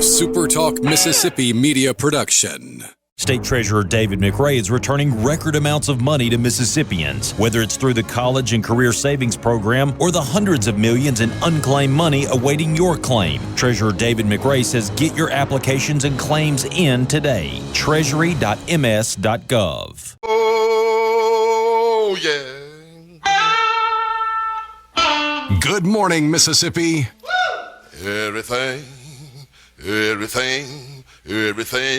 SuperTalk Mississippi media production. State Treasurer David McRae is returning record amounts of money to Mississippians, whether it's through the College and Career Savings Program or the hundreds of millions in unclaimed money awaiting your claim. Treasurer David McRae says get your applications and claims in today. Treasury.ms.gov. Oh, yeah. Good morning, Mississippi. Everything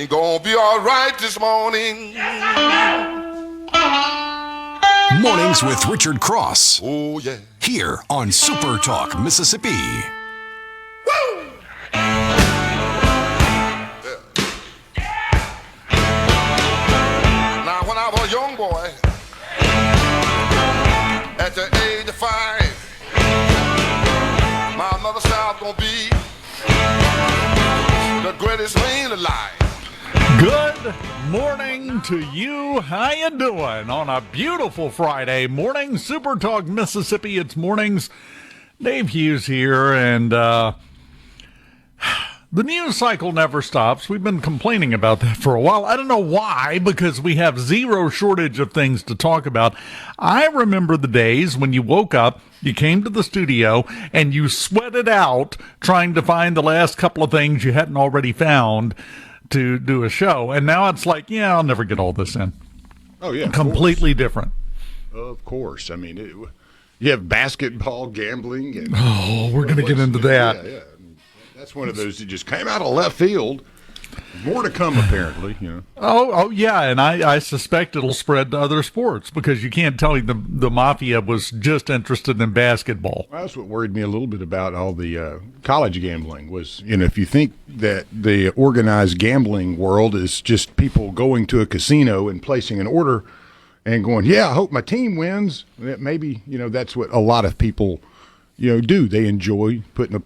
gonna be all right this morning. Mornings with Richard Cross. Oh, yeah. Here on SuperTalk Mississippi. Woo! Now, when I was a young boy, at the age of 5, my mother said I was gonna be the greatest man alive. Good morning to you. How you doing on a beautiful Friday morning? Super Talk Mississippi. It's mornings. Dave Hughes here, and the news cycle never stops. We've been complaining about that for a while. I don't know why, because we have zero shortage of things to talk about. I remember the days when you woke up, you came to the studio, and you sweated out trying to find the last couple of things you hadn't already found to do a show. And now it's like, yeah, I'll never get all this in. Oh, yeah. Completely different. Of course. I mean, you have basketball gambling. And we're going to get into that. Yeah. That's one of those that just came out of left field. More to come, apparently. Oh, yeah, and I suspect it'll spread to other sports because you can't tell me the mafia was just interested in basketball. Well, that's what worried me a little bit about all the college gambling was, if you think that the organized gambling world is just people going to a casino and placing an order and going, yeah, I hope my team wins. Maybe, that's what a lot of people, do. They enjoy putting a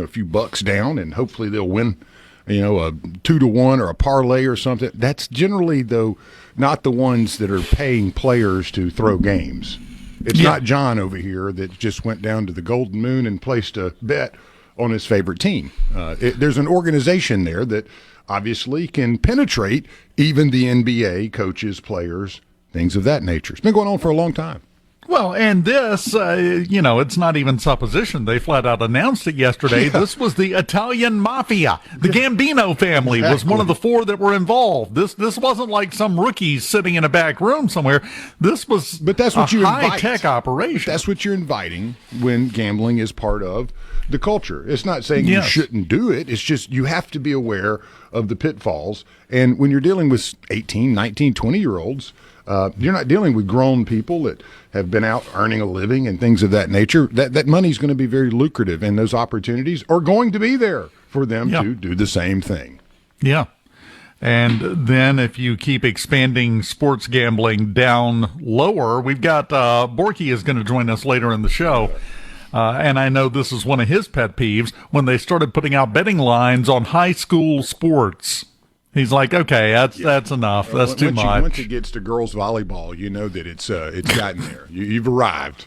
few bucks down and hopefully they'll win a 2-to-1 or a parlay or something. That's generally, though, not the ones that are paying players to throw games. It's not John over here that just went down to the Golden Moon and placed a bet on his favorite team. There's an organization there that obviously can penetrate even the NBA, coaches, players, things of that nature. It's been going on for a long time. Well, and this, it's not even supposition. They flat out announced it yesterday. Yeah. This was the Italian mafia. The Gambino family was one of the 4 that were involved. This wasn't like some rookies sitting in a back room somewhere. This was a high-tech operation. That's what you're inviting when gambling is part of the culture. It's not saying you shouldn't do it. It's just you have to be aware of the pitfalls. And when you're dealing with 18, 19, 20-year-olds, you're not dealing with grown people that have been out earning a living and things of that nature. That money's going to be very lucrative, and those opportunities are going to be there for them to do the same thing. Yeah. And then if you keep expanding sports gambling down lower, we've got Borkey is going to join us later in the show. And I know this is one of his pet peeves when they started putting out betting lines on high school sports. He's like, okay, that's enough. That's too much. Once it gets to girls volleyball, you know that it's gotten there. You've arrived.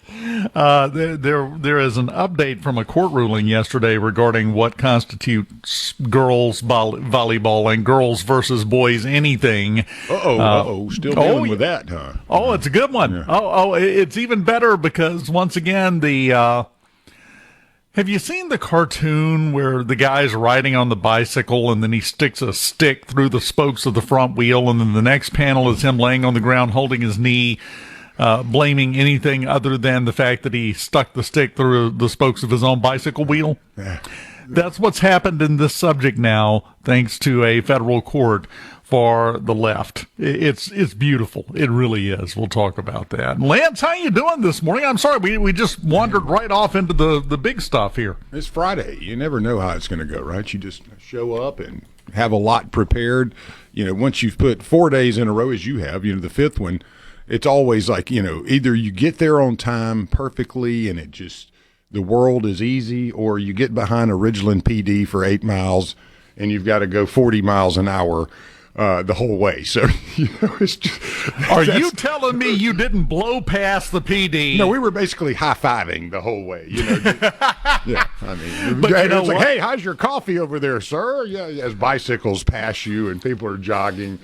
There is an update from a court ruling yesterday regarding what constitutes girls volleyball and girls versus boys anything. Still dealing with that, huh? Oh, it's a good one. Yeah. It's even better because once again have you seen the cartoon where the guy's riding on the bicycle and then he sticks a stick through the spokes of the front wheel, and then the next panel is him laying on the ground holding his knee, blaming anything other than the fact that he stuck the stick through the spokes of his own bicycle wheel? That's what's happened in this subject now, thanks to a federal court for the left. It's beautiful. It really is. We'll talk about that. Lance, how you doing this morning? I'm sorry, we just wandered right off into the big stuff here. It's Friday. You never know how it's going to go, right? You just show up and have a lot prepared. Once you've put 4 days in a row, as you have, the fifth one, it's always like, either you get there on time perfectly and the world is easy, or you get behind a Ridgeland PD for 8 miles and you've got to go 40 miles an hour the whole way. So, it's just, Are you telling me you didn't blow past the PD? No, we were basically high-fiving the whole way, Yeah, I mean, But you know it's like, what? hey, how's your coffee over there, sir? Yeah, as bicycles pass you and people are jogging.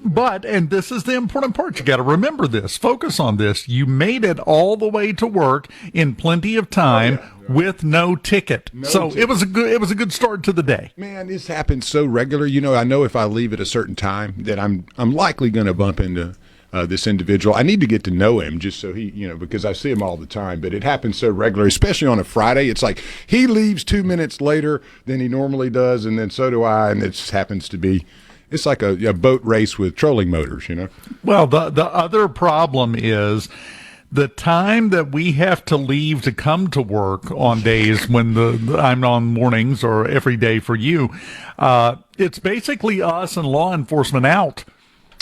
But, and this is the important part, you got to remember this, focus on this. You made it all the way to work in plenty of time with no ticket. Ticket. It was a good start to the day. Man, this happens so regular. I know if I leave at a certain time that I'm likely going to bump into this individual. I need to get to know him just so he, because I see him all the time, but it happens so regular, especially on a Friday. It's like he leaves 2 minutes later than he normally does, and then so do I, and it just happens to be, it's like a boat race with trolling motors, Well, the other problem is the time that we have to leave to come to work on days when I'm on mornings or every day for you. It's basically us and law enforcement out.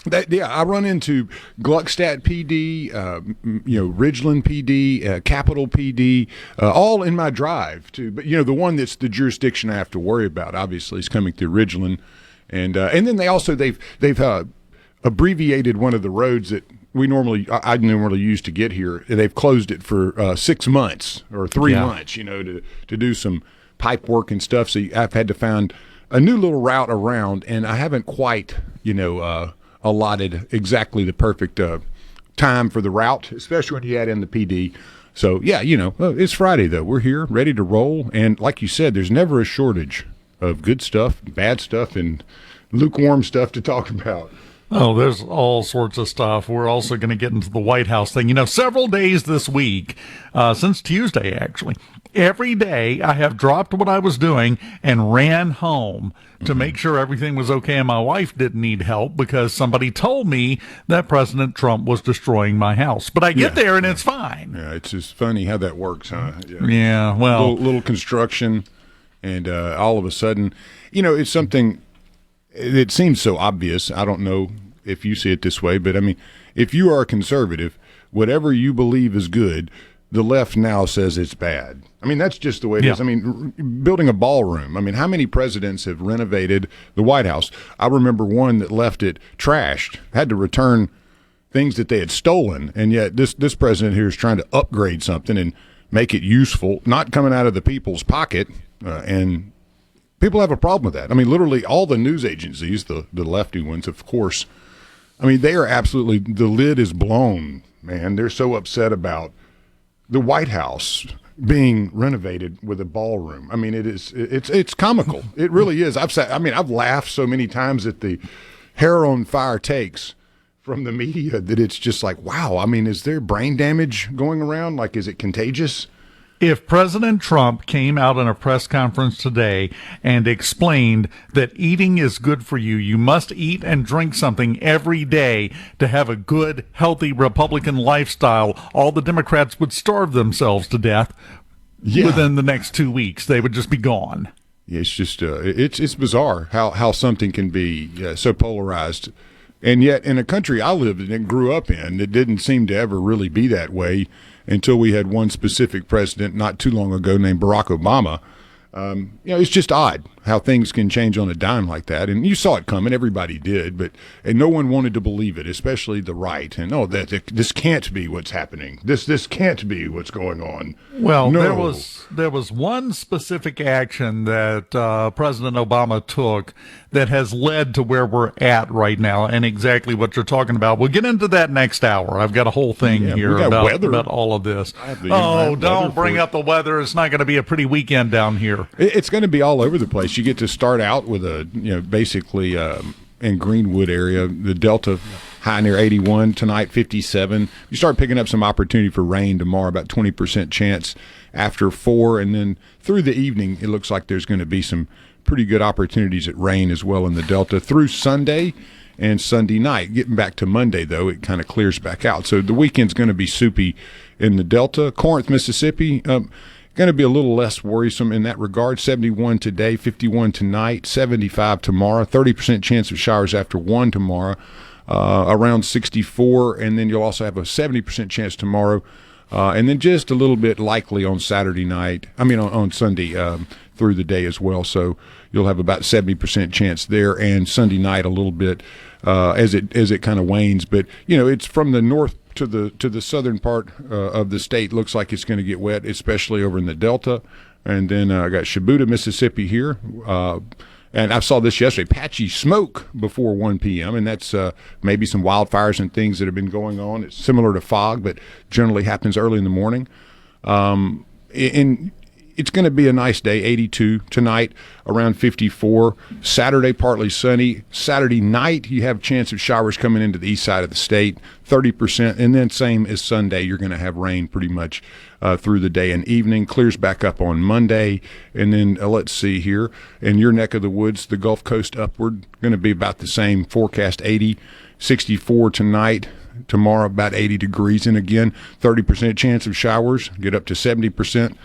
I run into Gluckstadt PD, Ridgeland PD, Capitol PD, all in my drive too. But the one that's the jurisdiction I have to worry about, obviously, is coming through Ridgeland, and then they've abbreviated one of the roads that I normally use to get here. They've closed it for 6 months or 3 months, to do some pipe work and stuff. So I've had to find a new little route around, and I haven't quite, allotted exactly the perfect time for the route, especially when you add in the PD. So, it's Friday, though. We're here, ready to roll. And like you said, there's never a shortage of good stuff, bad stuff, and lukewarm stuff to talk about. Oh, there's all sorts of stuff. We're also going to get into the White House thing. Several days this week, since Tuesday, actually, every day I have dropped what I was doing and ran home to make sure everything was okay and my wife didn't need help because somebody told me that President Trump was destroying my house. But I get there and it's fine. Yeah, it's just funny how that works, huh? Yeah, well. Little construction, and all of a sudden, it's something. It seems so obvious. I don't know if you see it this way, but I mean, if you are a conservative, whatever you believe is good, the left now says it's bad. I mean, that's just the way it is. I mean, building a ballroom. I mean, how many presidents have renovated the White House? I remember one that left it trashed, had to return things that they had stolen, and yet this president here is trying to upgrade something and make it useful, not coming out of the people's pocket, and people have a problem with that. I mean, literally all the news agencies, the lefty ones, of course, I mean, they are absolutely, the lid is blown, man. They're so upset about the White House being renovated with a ballroom. I mean, it's comical. It really is. I've laughed so many times at the hair on fire takes from the media that it's just like, wow. I mean, is there brain damage going around? Like, is it contagious? If President Trump came out in a press conference today and explained that eating is good for you, you must eat and drink something every day to have a good, healthy Republican lifestyle, all the Democrats would starve themselves to death within the next 2 weeks. They would just be gone. It's just it's bizarre how something can be so polarized. And yet in a country I lived in and grew up in, it didn't seem to ever really be that way until we had one specific president not too long ago named Barack Obama. It's just odd how things can change on a dime like that. And you saw it coming. Everybody did. And no one wanted to believe it, especially the right. And, this can't be what's happening. This can't be what's going on. Well, no. there was one specific action that President Obama took that has led to where we're at right now and exactly what you're talking about. We'll get into that next hour. I've got a whole thing here about all of this. Don't bring up the weather. It's not going to be a pretty weekend down here. It's going to be all over the place. You get to start out with basically in Greenwood area, the Delta high near 81 tonight, 57. You start picking up some opportunity for rain tomorrow, about 20% chance after 4. And then through the evening, it looks like there's going to be some pretty good opportunities at rain as well in the Delta through Sunday and Sunday night. Getting back to Monday, though, it kind of clears back out. So the weekend's going to be soupy in the Delta. Corinth, Mississippi, going to be a little less worrisome in that regard. 71 today, 51 tonight, 75 tomorrow, 30% chance of showers after 1 tomorrow, around 64. And then you'll also have a 70% chance tomorrow And then just a little bit likely on Saturday night. On Sunday through the day as well. So you'll have about 70% chance there, and Sunday night a little bit as it kind of wanes. But it's from the north to the southern part of the state. Looks like it's going to get wet, especially over in the Delta. And then I got Shibuya, Mississippi here. And I saw this yesterday, patchy smoke before 1 p.m., and that's maybe some wildfires and things that have been going on. It's similar to fog, but generally happens early in the morning. It's going to be a nice day, 82 tonight, around 54. Saturday, partly sunny. Saturday night, you have a chance of showers coming into the east side of the state, 30%. And then same as Sunday, you're going to have rain pretty much through the day and evening. Clears back up on Monday. And then let's see here. In your neck of the woods, the Gulf Coast upward, going to be about the same. Forecast 80, 64 tonight. Tomorrow, about 80 degrees. And again, 30% chance of showers, get up to 70%.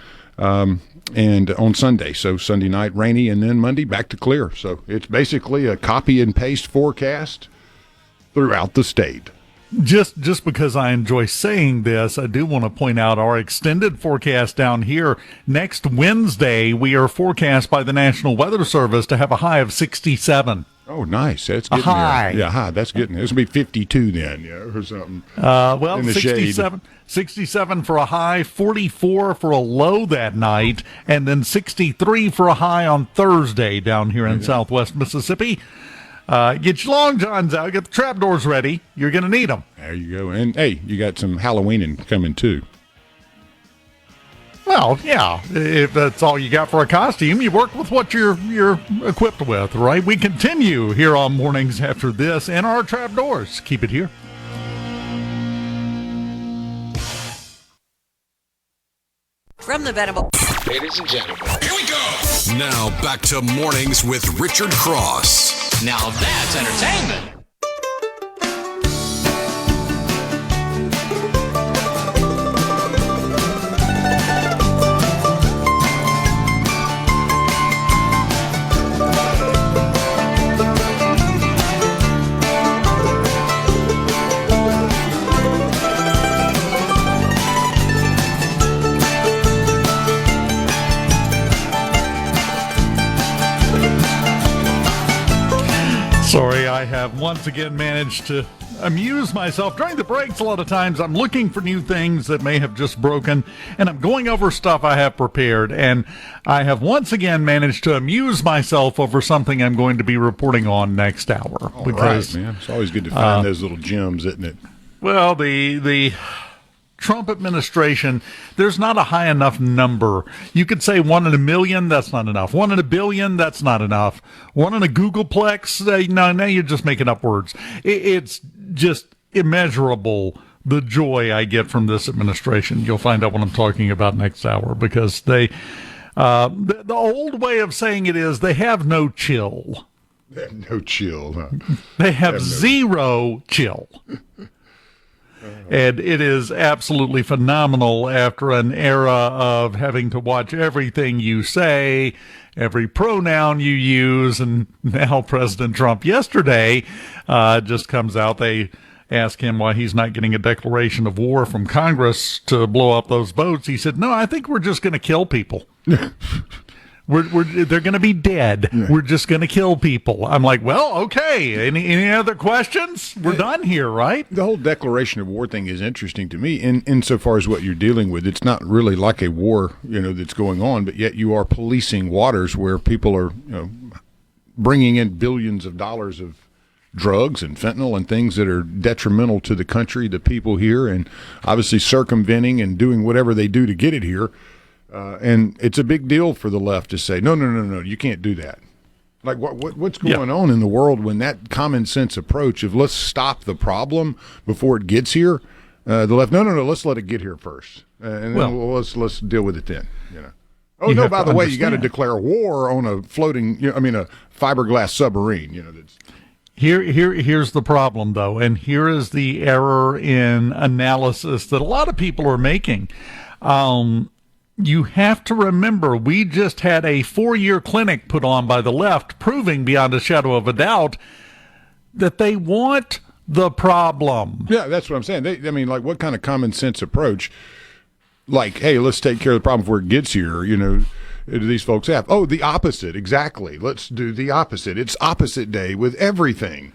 And on Sunday, so Sunday night rainy, and then Monday back to clear. So it's basically a copy and paste forecast throughout the state. Just because I enjoy saying this, I do want to point out our extended forecast down here. Next Wednesday, we are forecast by the National Weather Service to have a high of 67. Oh, nice. That's getting high. There. Yeah, high. That's getting there. It's going to be 52 then, or something. Well, in the 67, 67 for a high, 44 for a low that night, and then 63 for a high on Thursday down here in southwest Mississippi. Get your long johns out. Get the trapdoors ready. You're going to need them. There you go. And, hey, you got some Halloweening coming, too. Well, yeah, if that's all you got for a costume, you work with what you're equipped with, right? We continue here on Mornings After This and our trapdoors. Keep it here. From the Venable. Ladies and gentlemen. Here we go. Now back to Mornings with Richard Cross. Now that's entertainment. Sorry, I have once again managed to amuse myself. During the breaks, a lot of times I'm looking for new things that may have just broken, and I'm going over stuff I have prepared, and I have once again managed to amuse myself over something I'm going to be reporting on next hour. All right, man. It's always good to find those little gems, isn't it? Well, the Trump administration, there's not a high enough number. You could say 1 in a million, that's not enough. 1 in a billion, that's not enough. 1 in a Googleplex, now you're just making up words. It's just immeasurable, the joy I get from this administration. You'll find out what I'm talking about next hour, because the old way of saying it is they have no chill. They have no chill, huh? They have zero chill. And it is absolutely phenomenal after an era of having to watch everything you say, every pronoun you use, and now President Trump yesterday just comes out. They ask him why he's not getting a declaration of war from Congress to blow up those boats. He said, no, I think we're just going to kill people. They're going to be dead. Yeah. We're just going to kill people. I'm like, well, okay. Any other questions? We're done here, right? The whole declaration of war thing is interesting to me insofar as what you're dealing with. It's not really like a war, that's going on, but yet you are policing waters where people are, bringing in billions of dollars of drugs and fentanyl and things that are detrimental to the country, the people here, and obviously circumventing and doing whatever they do to get it here. And it's a big deal for the left to say, no, you can't do that. Like, what's going on in the world when that common sense approach of let's stop the problem before it gets here, the left, no, let's let it get here first. And then let's deal with it then, Oh, no, by the way, you got to declare war on a floating, a fiberglass submarine, that's. Here's the problem, though, and here is the error in analysis that a lot of people are making. You have to remember, we just had a 4-year clinic put on by the left proving beyond a shadow of a doubt that they want the problem. Yeah, that's what I'm saying. What kind of common sense approach like, hey, let's take care of the problem before it gets here, do these folks have? Oh, the opposite, exactly. Let's do the opposite. It's opposite day with everything.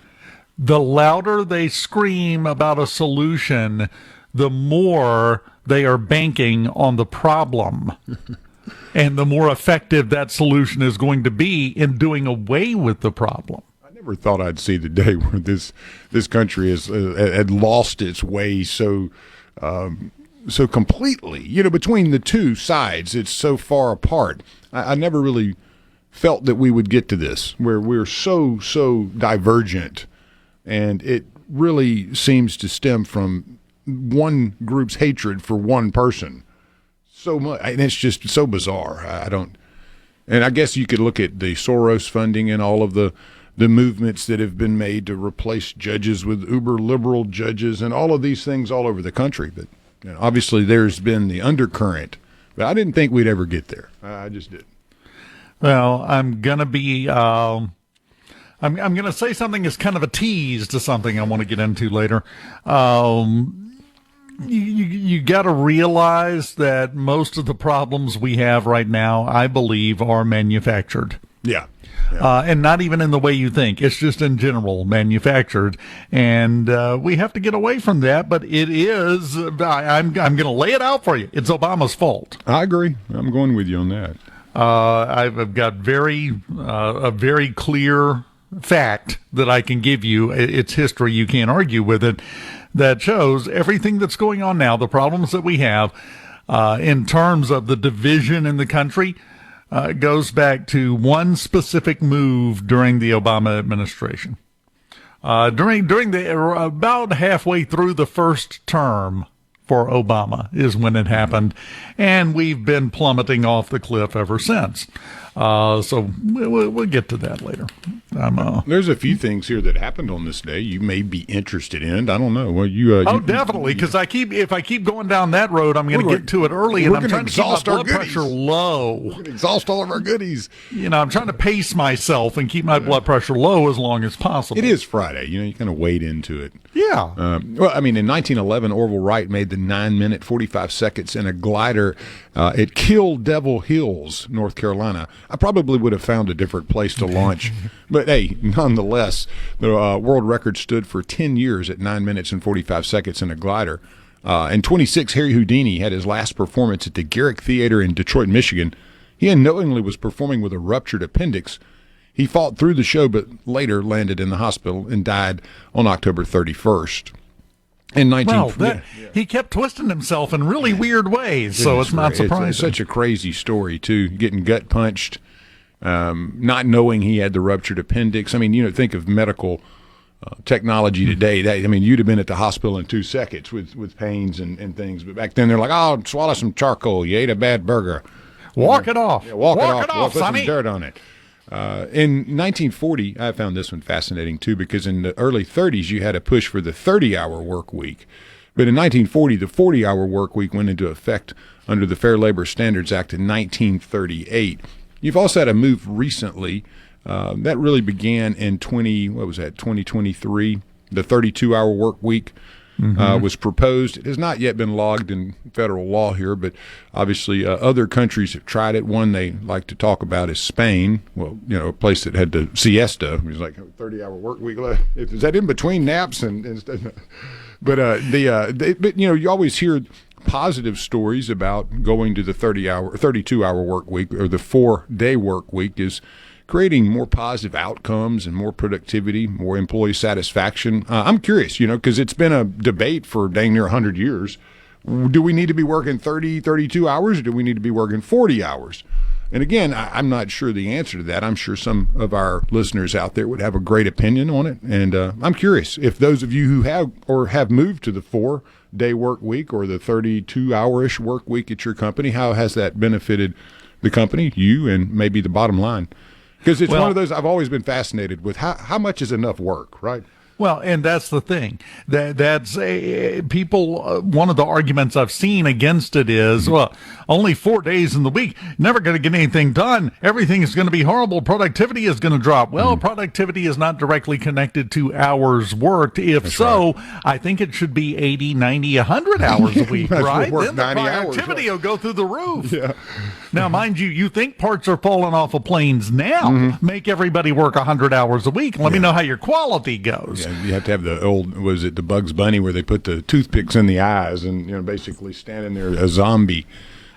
The louder they scream about a solution, the more they are banking on the problem. And the more effective that solution is going to be in doing away with the problem. I never thought I'd see the day where this country had lost its way so completely. Between the two sides, it's so far apart. I never really felt that we would get to this, where we're so divergent. And it really seems to stem from one group's hatred for one person. So much, and it's just so bizarre. And I guess you could look at the Soros funding and all of the movements that have been made to replace judges with uber liberal judges and all of these things all over the country. But obviously there's been the undercurrent, but I didn't think we'd ever get there. I just didn't. Well, I'm gonna be. I'm going to say something as kind of a tease to something I want to get into later. You got to realize that most of the problems we have right now, I believe, are manufactured. Yeah. And not even in the way you think. It's just in general manufactured. And we have to get away from that. But it is, I'm going to lay it out for you. It's Obama's fault. I agree. I'm going with you on that. I've got a very clear fact that I can give you. It's history. You can't argue with it. That shows everything that's going on now, the problems that we have in terms of the division in the country, goes back to one specific move during the Obama administration. During about halfway through the first term for Obama is when it happened, and we've been plummeting off the cliff ever since. So we'll get to that later. There's a few things here that happened on this day you may be interested in. I don't know. Well, definitely, because if I keep going down that road, I'm going to get to it early, and I'm trying to keep my blood pressure low. We're going to exhaust all of our goodies. I'm trying to pace myself and keep my blood pressure low as long as possible. It is Friday. You kind of wade into it. Yeah. In 1911, Orville Wright made the 9-minute 45 seconds in a glider at Kill Devil Hills, North Carolina. I probably would have found a different place to launch. But, hey, nonetheless, the world record stood for 10 years at 9 minutes and 45 seconds in a glider. In 26, Harry Houdini had his last performance at the Garrick Theater in Detroit, Michigan. He unknowingly was performing with a ruptured appendix. He fought through the show, but later landed in the hospital and died on October 31st. He kept twisting himself in really weird ways, so it's not surprising. It's such a crazy story, too, getting gut punched, not knowing he had the ruptured appendix. Think of medical technology today. You'd have been at the hospital in 2 seconds with pains and things. But back then, they're like, oh, swallow some charcoal. You ate a bad burger. Walk it off. Yeah, walk it off, Sonny. Put some dirt on it. In 1940, I found this one fascinating, too, because in the early 30s, you had a push for the 30-hour work week. But in 1940, the 40-hour work week went into effect under the Fair Labor Standards Act in 1938. You've also had a move recently that really began in 2023. The 32-hour work week was proposed. It has not yet been logged in federal law here, but obviously other countries have tried it. One they like to talk about is Spain. Well, a place that had the siesta. It was like a 30-hour work week. Is that in between naps and stuff? But you always hear positive stories about going to the 32-hour work week, or the 4-day work week is creating more positive outcomes and more productivity, more employee satisfaction. I'm curious, because it's been a debate for dang near 100 years. Do we need to be working 30, 32 hours, or do we need to be working 40 hours? And again, I'm not sure the answer to that. I'm sure some of our listeners out there would have a great opinion on it. And I'm curious if those of you who have moved to the 4-day work week or the 32-hour-ish work week at your company, how has that benefited the company, you, and maybe the bottom line? Because it's one of those I've always been fascinated with. How much is enough work, right? Well, and that's the thing. People. One of the arguments I've seen against it is, well, only 4 days in the week, never going to get anything done. Everything is going to be horrible. Productivity is going to drop. Well, productivity is not directly connected to hours worked. If I think it should be 80, 90, 100 hours a week, right? Then the productivity will go through the roof. Yeah. Now, mind you, you think parts are falling off of planes now. Make everybody work 100 hours a week. Let me know how your quality goes. Yeah, you have to have the old, was it the Bugs Bunny where they put the toothpicks in the eyes and basically standing there a zombie.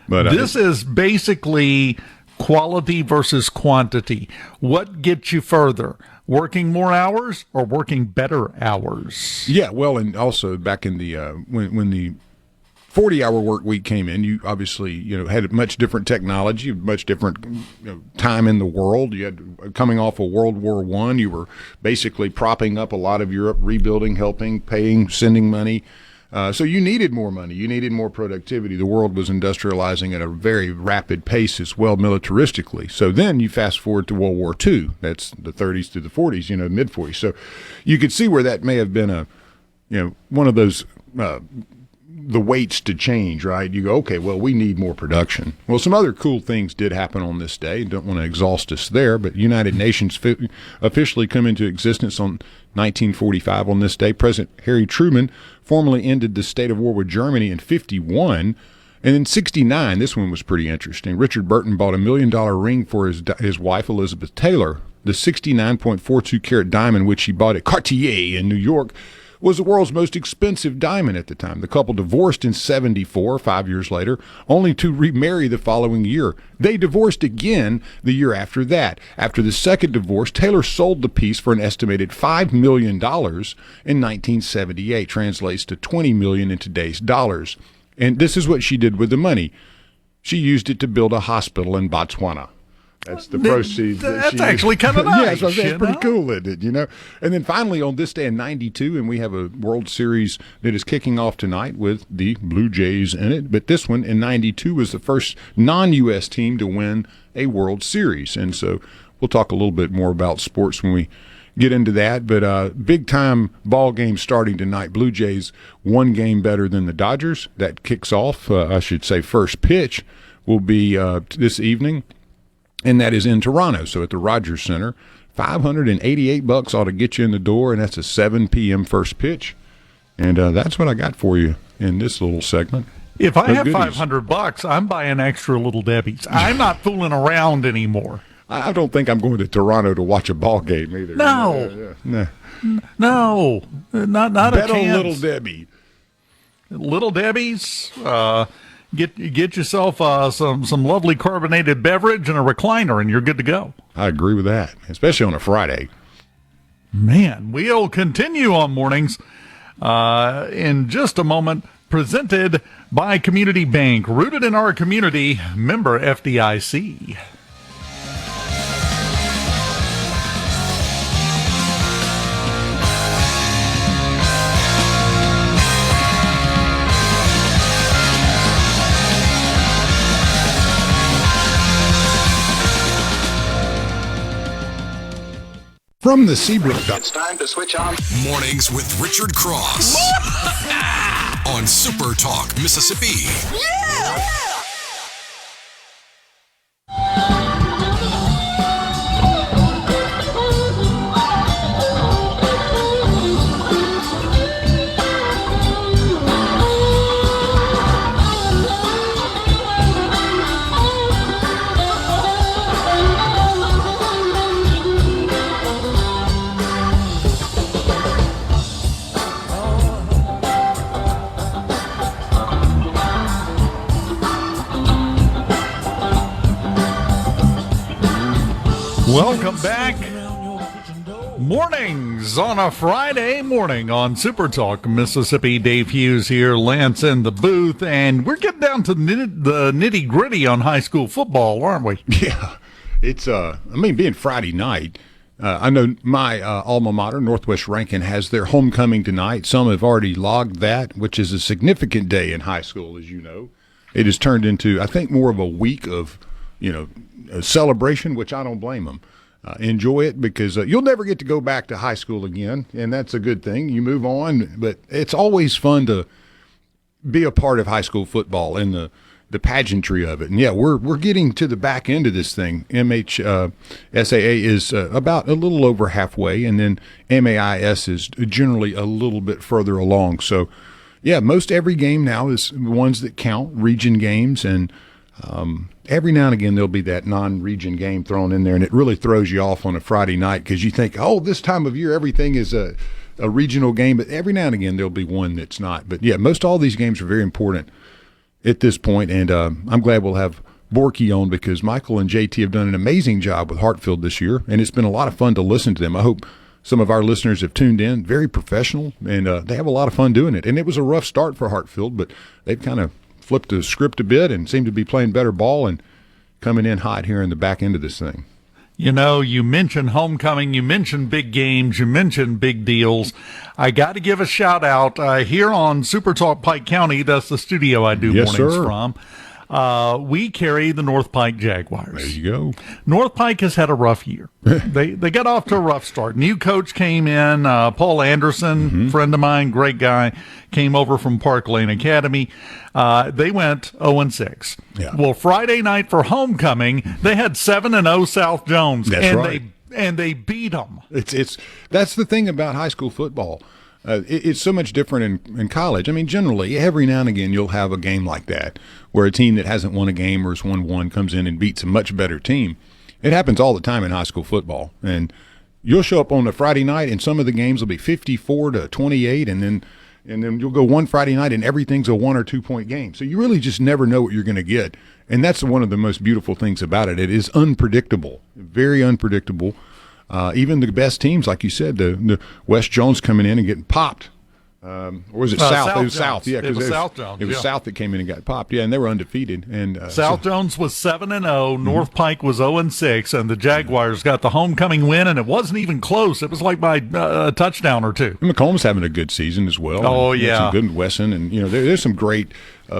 But this is basically quality versus quantity. What gets you further? Working more hours or working better hours? Yeah, well, and also back in the when the 40-hour work week came in, you obviously had a much different technology, much different time in the world. You had coming off of World War I, you were basically propping up a lot of Europe, rebuilding, helping, paying, sending money. So you needed more money. You needed more productivity. The world was industrializing at a very rapid pace as well, militaristically. So then you fast forward to World War II. That's the 30s to the 40s, mid 40s. So you could see where that may have been one of those the weights to change, right? You go, okay, well, we need more production. Well, some other cool things did happen on this day. Don't want to exhaust us there, but United Nations officially come into existence on 1945 on this day. President Harry Truman formally ended the state of war with Germany in 51. And in 69, this one was pretty interesting. Richard Burton bought $1 million ring for his wife, Elizabeth Taylor. The 69.42 carat diamond, which he bought at Cartier in New York, was the world's most expensive diamond at the time. The couple divorced in 74, 5 years later, only to remarry the following year. They divorced again the year after that. After the second divorce, Taylor sold the piece for an estimated $5 million in 1978. Translates to $20 million in today's dollars. And this is what she did with the money. She used it to build a hospital in Botswana. That's the proceeds. That's actually kind of nice. Yeah, that's pretty cool, isn't it? And then finally on this day in 92, and we have a World Series that is kicking off tonight with the Blue Jays in it. But this one in 92 was the first non-U.S. team to win a World Series. And so we'll talk a little bit more about sports when we get into that. But big-time ball game starting tonight. Blue Jays one game better than the Dodgers. That kicks off, first pitch will be this evening. And that is in Toronto, so at the Rogers Center. $588 ought to get you in the door, and that's a 7 p.m. first pitch. And that's what I got for you in this little segment. If I have $500, I'm buying extra Little Debbie's. I'm not fooling around anymore. I don't think I'm going to Toronto to watch a ball game either. No, not Bet a chance. on Little Debbie. Little Debbie's. Get yourself some lovely carbonated beverage and a recliner, and you're good to go. I agree with that, especially on a Friday. Man, we'll continue on mornings in just a moment. Presented by Community Bank, rooted in our community, member FDIC. From the Seabrook. It's time to switch on. Mornings with Richard Cross. On SuperTalk, Mississippi. Yeah! Welcome back. Mornings on a Friday morning on SuperTalk, Mississippi. Dave Hughes here, Lance in the booth, and we're getting down to the nitty-gritty on high school football, aren't we? Yeah, it's being Friday night, I know my alma mater, Northwest Rankin, has their homecoming tonight. Some have already logged that, which is a significant day in high school, as you know. It has turned into, I think, more of a week of, a celebration, which I don't blame them. enjoy it because you'll never get to go back to high school again, and that's a good thing. You move on, but it's always fun to be a part of high school football and the pageantry of it. And yeah, we're getting to the back end of this thing. SAA is about a little over halfway, and then MAIS is generally a little bit further along. So yeah, most every game now is ones that count, region games, and every now and again there'll be that non-region game thrown in there, and it really throws you off on a Friday night because you think, oh, this time of year everything is a regional game, but every now and again there'll be one that's not. But yeah, most all these games are very important at this point, and I'm glad we'll have Borkey on because Michael and JT have done an amazing job with Hartfield this year, and it's been a lot of fun to listen to them. I hope some of our listeners have tuned in. Very professional, and they have a lot of fun doing it. And it was a rough start for Hartfield, but they've kind of flipped the script a bit and seem to be playing better ball and coming in hot here in the back end of this thing. You know, you mentioned homecoming, you mentioned big games, you mentioned big deals. I got to give a shout out here on SuperTalk Pike County. That's the studio I do mornings from. We carry the North Pike Jaguars. There you go. North Pike has had a rough year. They got off to a rough start. New coach came in, Paul Anderson, friend of mine, great guy, came over from Park Lane Academy. They went 0-6. Yeah. Well, Friday night for homecoming, they had 7-0 South Jones. That's right. They beat them. That's the thing about high school football. It's so much different in college. I mean, generally, every now and again, you'll have a game like that where a team that hasn't won a game or has won one comes in and beats a much better team. It happens all the time in high school football. And you'll show up on a Friday night, and some of the games will be 54-28, and then you'll go one Friday night, and everything's a 1 or 2 point game. So you really just never know what you're going to get. And that's one of the most beautiful things about it. It is unpredictable, very unpredictable. Even the best teams, like you said, the West Jones coming in and getting popped. Or was it South? It was South. Yeah, it was South Jones. It was South that came in and got popped. Yeah, and they were undefeated. And South Jones was 7-0. North Pike was 0-6, and the Jaguars got the homecoming win, and it wasn't even close. It was like by a touchdown or two. And McComb's having a good season as well. Oh, and yeah. Some good Wesson, and there's some great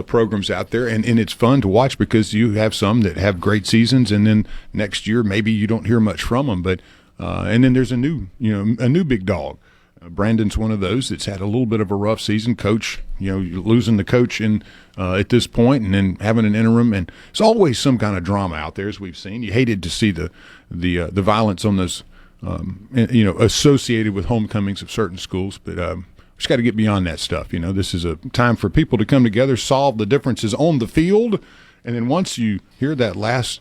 programs out there, and it's fun to watch because you have some that have great seasons, and then next year maybe you don't hear much from them, but and then there's a new big dog. Brandon's one of those that's had a little bit of a rough season. Coach, losing the coach in at this point, and then having an interim, and there's always some kind of drama out there, as we've seen. You hated to see the violence on those, associated with homecomings of certain schools, but we just got to get beyond that stuff. This is a time for people to come together, solve the differences on the field, and then once you hear that last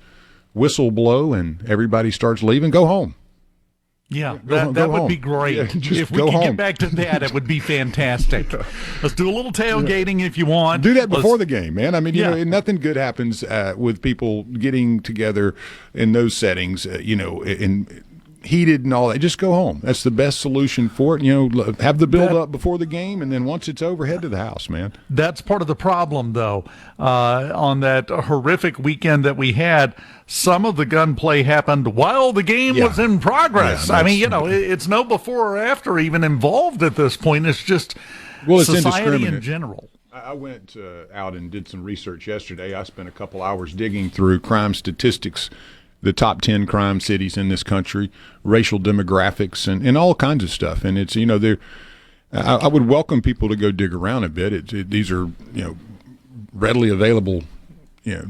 whistle blow and everybody starts leaving, go home. Yeah, that would be great. Yeah, if we could get back to that, it would be fantastic. Let's do a little tailgating if you want. Do that before the game, man. I mean, nothing good happens with people getting together in those settings, in heated and all that. Just go home. That's the best solution for it. Have the build up before the game, and then once it's over, head to the house, man. That's part of the problem, though. On that horrific weekend that we had, some of the gunplay happened while the game was in progress. Yeah, I mean, it's no before or after even involved at this point. It's just it's society in general. I went out and did some research yesterday. I spent a couple hours digging through crime statistics, the top 10 crime cities in this country, racial demographics, and all kinds of stuff. And it's, I would welcome people to go dig around a bit. These are, readily available,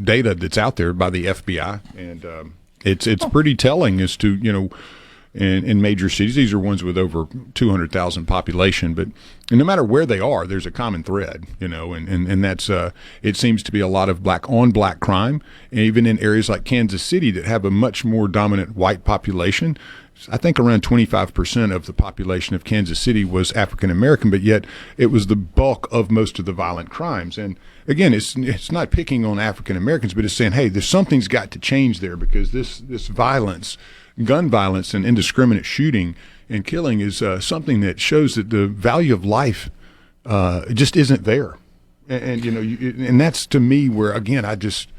data that's out there by the FBI. And it's pretty telling as to, in major cities. These are ones with over 200,000 population, but no matter where they are, there's a common thread, and that's it seems to be a lot of black on black crime, and even in areas like Kansas City that have a much more dominant white population. I think around 25% of the population of Kansas City was African American, but yet it was the bulk of most of the violent crimes. And again, it's not picking on African Americans, but it's saying, hey, there's something's got to change there, because this violence, gun violence and indiscriminate shooting and killing is something that shows that the value of life just isn't there. And and that's to me where, again, I just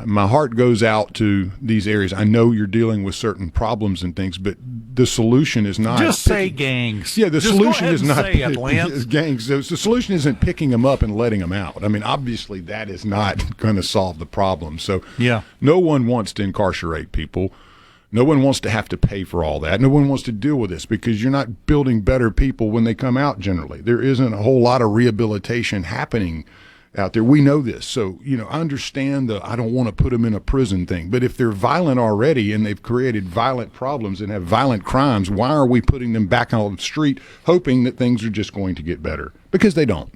my heart goes out to these areas. I know you're dealing with certain problems and things, but the solution is not just say gangs. Yeah, the solution is not gangs. The solution isn't picking them up and letting them out. I mean, obviously that is not going to solve the problem. So yeah, no one wants to incarcerate people. No one wants to have to pay for all that. No one wants to deal with this because you're not building better people when they come out generally. There isn't a whole lot of rehabilitation happening out there. We know this. So, I understand I don't want to put them in a prison thing. But if they're violent already and they've created violent problems and have violent crimes, why are we putting them back on the street hoping that things are just going to get better? Because they don't.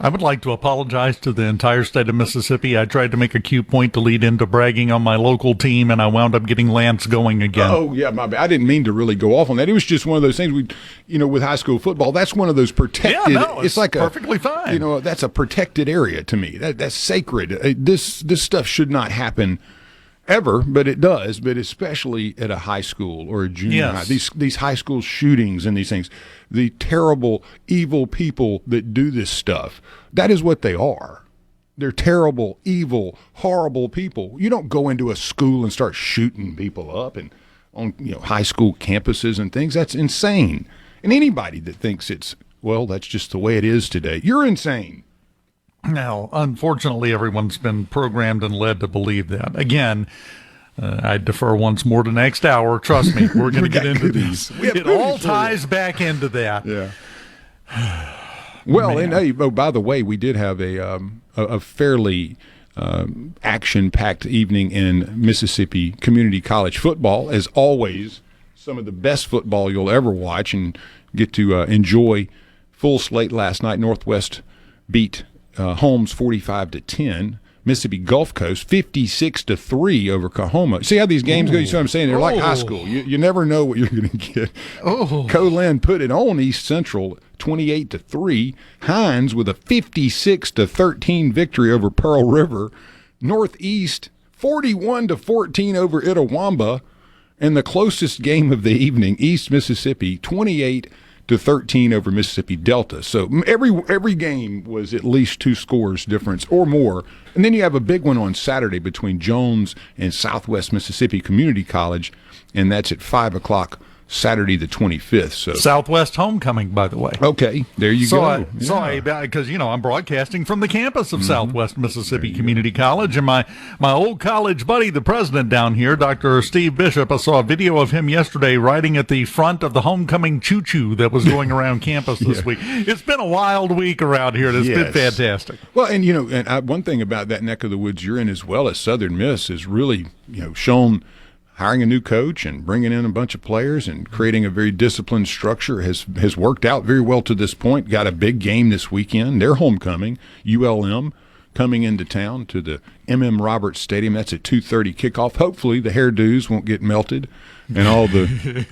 I would like to apologize to the entire state of Mississippi. I tried to make a cute point to lead into bragging on my local team, and I wound up getting Lance going again. Oh, yeah, my bad. I didn't mean to really go off on that. It was just one of those things with high school football, that's one of those protected. Yeah, no, it's like perfectly fine. That's a protected area to me. That's sacred. This stuff should not happen ever, but it does, but especially at a high school or a junior high. These high school shootings and these things, the terrible, evil people that do this stuff, that is what they are. They're terrible, evil, horrible people. You don't go into a school and start shooting people up and on high school campuses and things. That's insane. And anybody that thinks that's just the way it is today, you're insane. Now, unfortunately, everyone's been programmed and led to believe that. Again, I defer once more to next hour. Trust me, we're going to get into these. It all ties back into that. Yeah. Well, and hey, by the way, we did have a fairly action-packed evening in Mississippi Community College football. As always, some of the best football you'll ever watch and get to enjoy. Full slate last night. Northwest beat Holmes 45-10. Mississippi Gulf Coast 56-3 over Coahoma. See how these games go? You see what I'm saying? They're like high school. You never know what you're going to get. Colin put it on East Central 28-3. Hines with a 56-13 victory over Pearl River. Northeast 41-14 over Itawamba. And the closest game of the evening, East Mississippi 28-13 over Mississippi Delta. So every game was at least 2 scores difference or more. And then you have a big one on Saturday between Jones and Southwest Mississippi Community College, and that's at 5 o'clock Saturday the 25th. So Southwest homecoming, by the way. Okay, there you go. Because I'm broadcasting from the campus of Southwest Mississippi Community College, and my old college buddy, the president down here, Dr. Steve Bishop, I saw a video of him yesterday riding at the front of the homecoming choo-choo that was going around campus this week. It's been a wild week around here, and it's been fantastic. Well, and one thing about that neck of the woods you're in, as well as Southern Miss, is really shown. Hiring a new coach and bringing in a bunch of players and creating a very disciplined structure has worked out very well to this point. Got a big game this weekend. Their homecoming, ULM, coming into town to the M.M. Roberts Stadium. That's a 2:30 kickoff. Hopefully the hairdos won't get melted and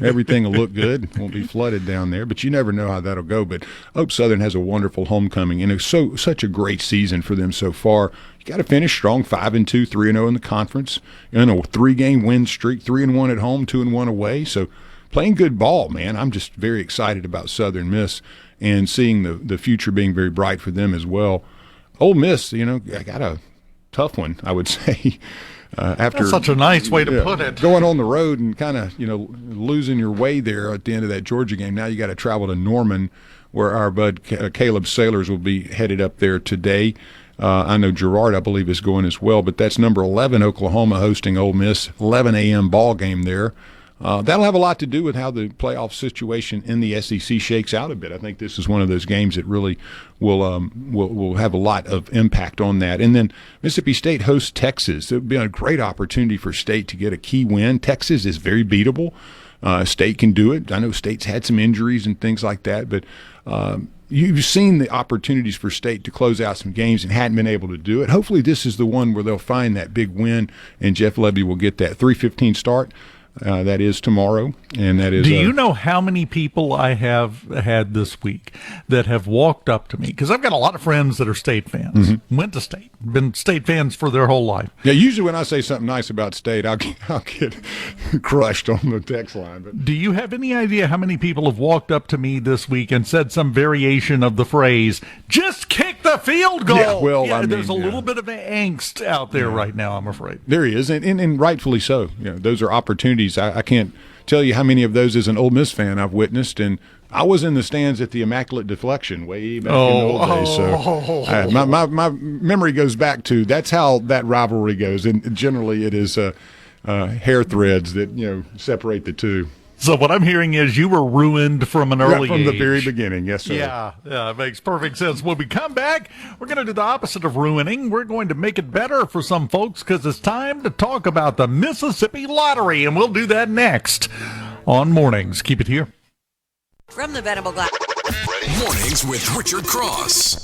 everything will look good. Won't be flooded down there, but you never know how that'll go. But Hope Southern has a wonderful homecoming, and it's such a great season for them so far. You got to finish strong, 5-2, 3-0 in the conference, in a 3-game win streak, 3-1 at home, 2-1 away. So playing good ball, man. I'm just very excited about Southern Miss and seeing the future being very bright for them as well. Ole Miss, I got a tough one, I would say. After that's such a nice way to put it. Going on the road and kind of, losing your way there at the end of that Georgia game. Now you got to travel to Norman, where our bud Caleb Sailors will be headed up there today. I know Gerard, I believe, is going as well. But that's number 11, Oklahoma, hosting Ole Miss, 11 a.m. ball game there. That'll have a lot to do with how the playoff situation in the SEC shakes out a bit. I think this is one of those games that really will have a lot of impact on that. And then Mississippi State hosts Texas. It would be a great opportunity for State to get a key win. Texas is very beatable. State can do it. I know State's had some injuries and things like that, but you've seen the opportunities for State to close out some games and hadn't been able to do it. Hopefully this is the one where they'll find that big win, and Jeff Levy will get that 3:15 start. That is tomorrow, and that is. Do you know how many people I have had this week that have walked up to me? Because I've got a lot of friends that are State fans, went to State, been State fans for their whole life. Yeah, usually when I say something nice about State, I'll get crushed on the text line. But do you have any idea how many people have walked up to me this week and said some variation of the phrase, just kick the field goal? Yeah, well, there's a little bit of angst out there right now, I'm afraid. There is, and rightfully so. Those are opportunities. I can't tell you how many of those as an Ole Miss fan I've witnessed, and I was in the stands at the Immaculate Deflection way back in the old days. So my memory goes back to that's how that rivalry goes, and generally it is hair threads that separate the two. So what I'm hearing is you were ruined from an early From age. the very beginning, yes, sir. Yeah, it makes perfect sense. When we come back, we're going to do the opposite of ruining. We're going to make it better for some folks because it's time to talk about the Mississippi Lottery, and we'll do that next on Mornings. Keep it here. From the Venable Glass. Mornings with Richard Cross.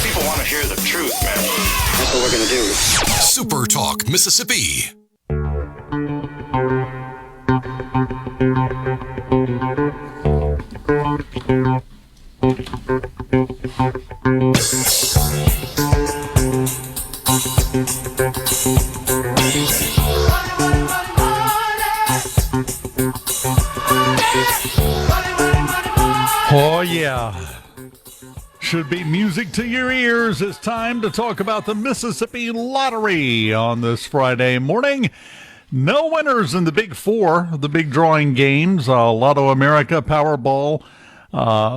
People want to hear the truth, man. That's what we're going to do. Super Talk, Mississippi. Oh, yeah. Should be music to your ears. It's time to talk about the Mississippi Lottery on this Friday morning. No winners in the Big Four, the big drawing games, Lotto America, Powerball,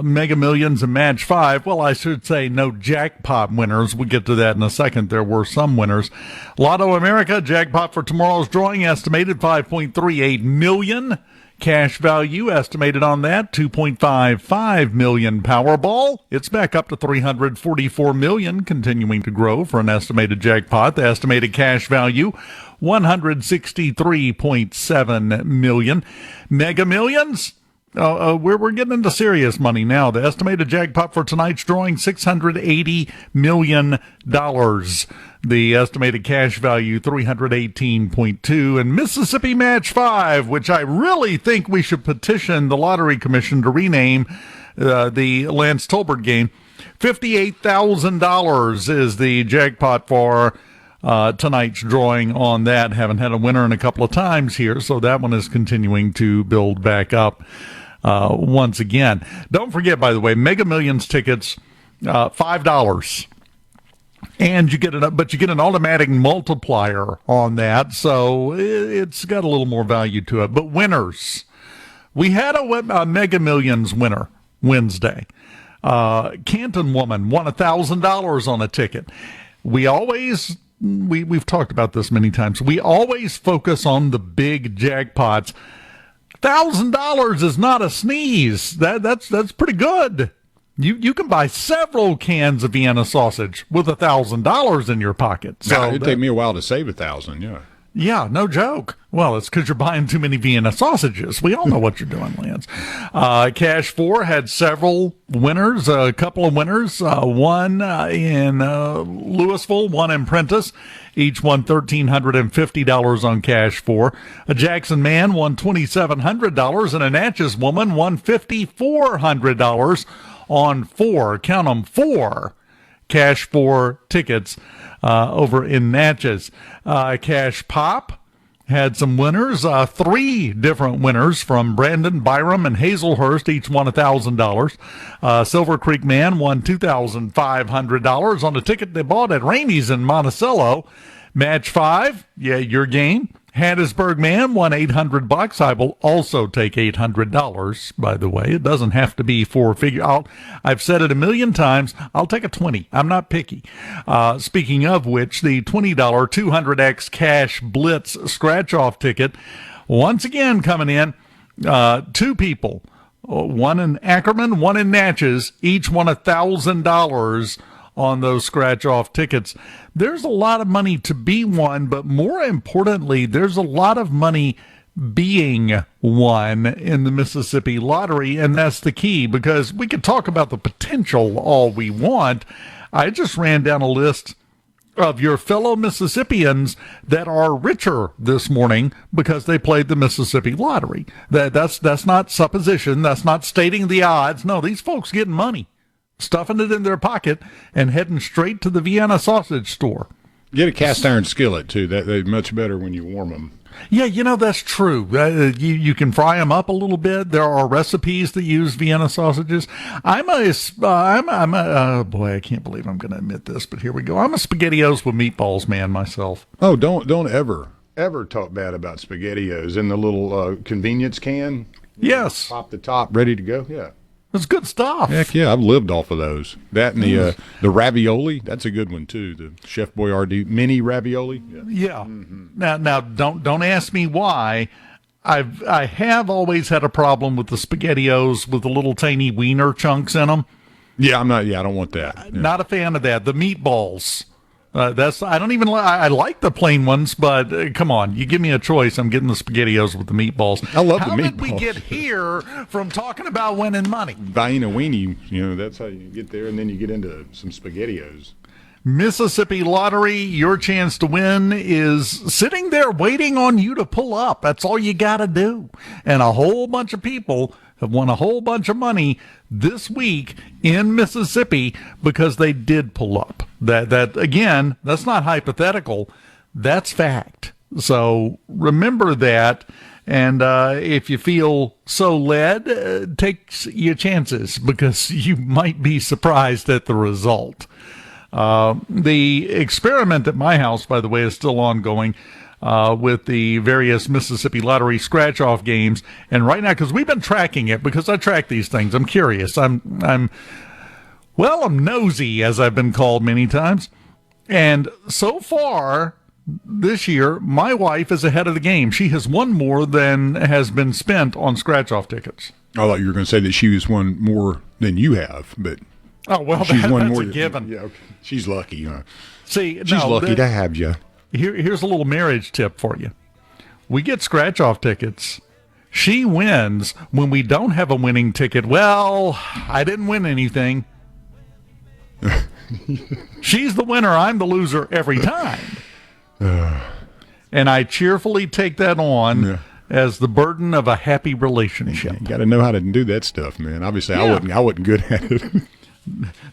Mega Millions, and Match 5. Well, I should say no jackpot winners. We'll get to that in a second. There were some winners. Lotto America, jackpot for tomorrow's drawing estimated $5.38 million. Cash value estimated on that, $2.55 million. Powerball, it's back up to $344 million, continuing to grow for an estimated jackpot. The estimated cash value, $163.7 million. Mega Millions, we're getting into serious money now. The estimated jackpot for tonight's drawing, $680 million. The estimated cash value, $318.2. And Mississippi Match 5, which I really think we should petition the Lottery Commission to rename the Lance Tolbert game. $58,000 is the jackpot for tonight's drawing on that. Haven't had a winner in a couple of times here, so that one is continuing to build back up once again. Don't forget, by the way, Mega Millions tickets, $5. And you get an automatic multiplier on that, so it's got a little more value to it. But winners, we had a Mega Millions winner Wednesday. Canton woman won $1,000 on a ticket. We've talked about this many times. We always focus on the big jackpots. $1,000 is not a sneeze. That's pretty good. You can buy several cans of Vienna sausage with $1,000 in your pocket. So it'd take me a while to save $1,000. Yeah. Yeah, no joke. Well, it's because you're buying too many Vienna sausages. We all know what you're doing, Lance. Cash 4 had several winners, a couple of winners. One in Louisville, one in Prentice. Each won $1,350 on Cash 4. A Jackson man won $2,700, and a Natchez woman won $5,400 on 4. Count them, 4 Cash 4 tickets over in Natchez. Cash Pop had some winners, 3 different winners from Brandon, Byram, and Hazelhurst. Each won $1,000. Silver Creek Man won $2,500 on a ticket they bought at Ramey's in Monticello. Match 5, yeah, your game. Hattiesburg Man won $800. I will also take $800, by the way. It doesn't have to be 4-figure. I've said it a million times. I'll take a 20. I'm not picky. Speaking of which, the $20 200X Cash Blitz scratch-off ticket, once again coming in, 2 people, one in Ackerman, one in Natchez, each won $1,000 on those scratch-off tickets. There's a lot of money to be won, but more importantly, there's a lot of money being won in the Mississippi Lottery, and that's the key, because we could talk about the potential all we want. I just ran down a list of your fellow Mississippians that are richer this morning because they played the Mississippi Lottery. That's not supposition. That's not stating the odds. No, these folks getting money, stuffing it in their pocket, and heading straight to the Vienna sausage store. Get a cast iron skillet, too. They're much better when you warm them. Yeah, that's true. You can fry them up a little bit. There are recipes that use Vienna sausages. Boy, I can't believe I'm going to admit this, but here we go. I'm a SpaghettiOs with meatballs man myself. Oh, don't ever talk bad about SpaghettiOs in the little convenience can. Yes. Pop the top, ready to go. Yeah. It's good stuff. Heck yeah, I've lived off of those. That and the ravioli, that's a good one too. The Chef Boyardee mini ravioli. Yeah. Mm-hmm. Now don't ask me why. I have always had a problem with the SpaghettiOs with the little tiny wiener chunks in them. Yeah, I don't want that. Yeah. Not a fan of that. The meatballs. I don't even I like the plain ones, but come on, you give me a choice, I'm getting the SpaghettiOs with the meatballs. I love the meatballs. How did we get here from talking about winning money? Buying a weenie, that's how you get there, and then you get into some SpaghettiOs. Mississippi Lottery, your chance to win is sitting there waiting on you to pull up. That's all you got to do. And a whole bunch of people have won a whole bunch of money this week in Mississippi because they did pull up. That again, that's not hypothetical. That's fact. So remember that. And if you feel so led, take your chances because you might be surprised at the result. The experiment at my house, by the way, is still ongoing. With the various Mississippi Lottery scratch-off games, and right now, because we've been tracking it, because I track these things, I'm curious. I'm nosy, as I've been called many times, and so far this year, my wife is ahead of the game. She has won more than has been spent on scratch-off tickets. I thought you were going to say that she was won more than you have, but she's won more. That's a given. Yeah, okay. She's lucky. See, she's lucky to have you. Here's a little marriage tip for you. We get scratch-off tickets. She wins when we don't have a winning ticket. Well, I didn't win anything. She's the winner. I'm the loser every time. And I cheerfully take that on as the burden of a happy relationship. You got to know how to do that stuff, man. Obviously, I wasn't good at it.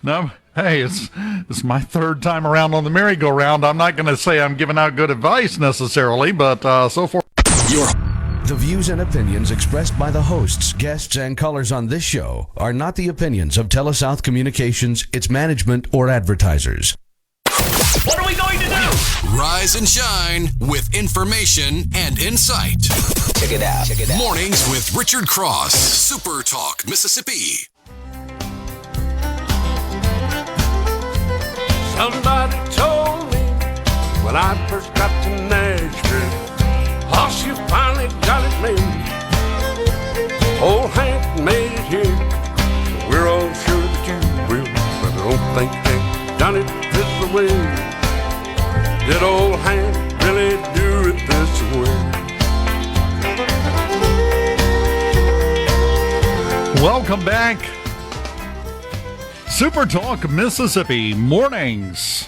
No, hey, it's my third time around on the merry-go-round. I'm not going to say I'm giving out good advice necessarily, but so far. The views and opinions expressed by the hosts, guests, and callers on this show are not the opinions of TeleSouth Communications, its management, or advertisers. What are we going to do? Rise and shine with information and insight. Check it out. Mornings with Richard Cross, SuperTalk, Mississippi. Somebody told me when I first got to Nashville, oh, you finally got it made. Old Hank made it here. We're all sure that you will, but I don't think Hank done it this way. Did old Hank really do it this way? Welcome back. SuperTalk Mississippi Mornings.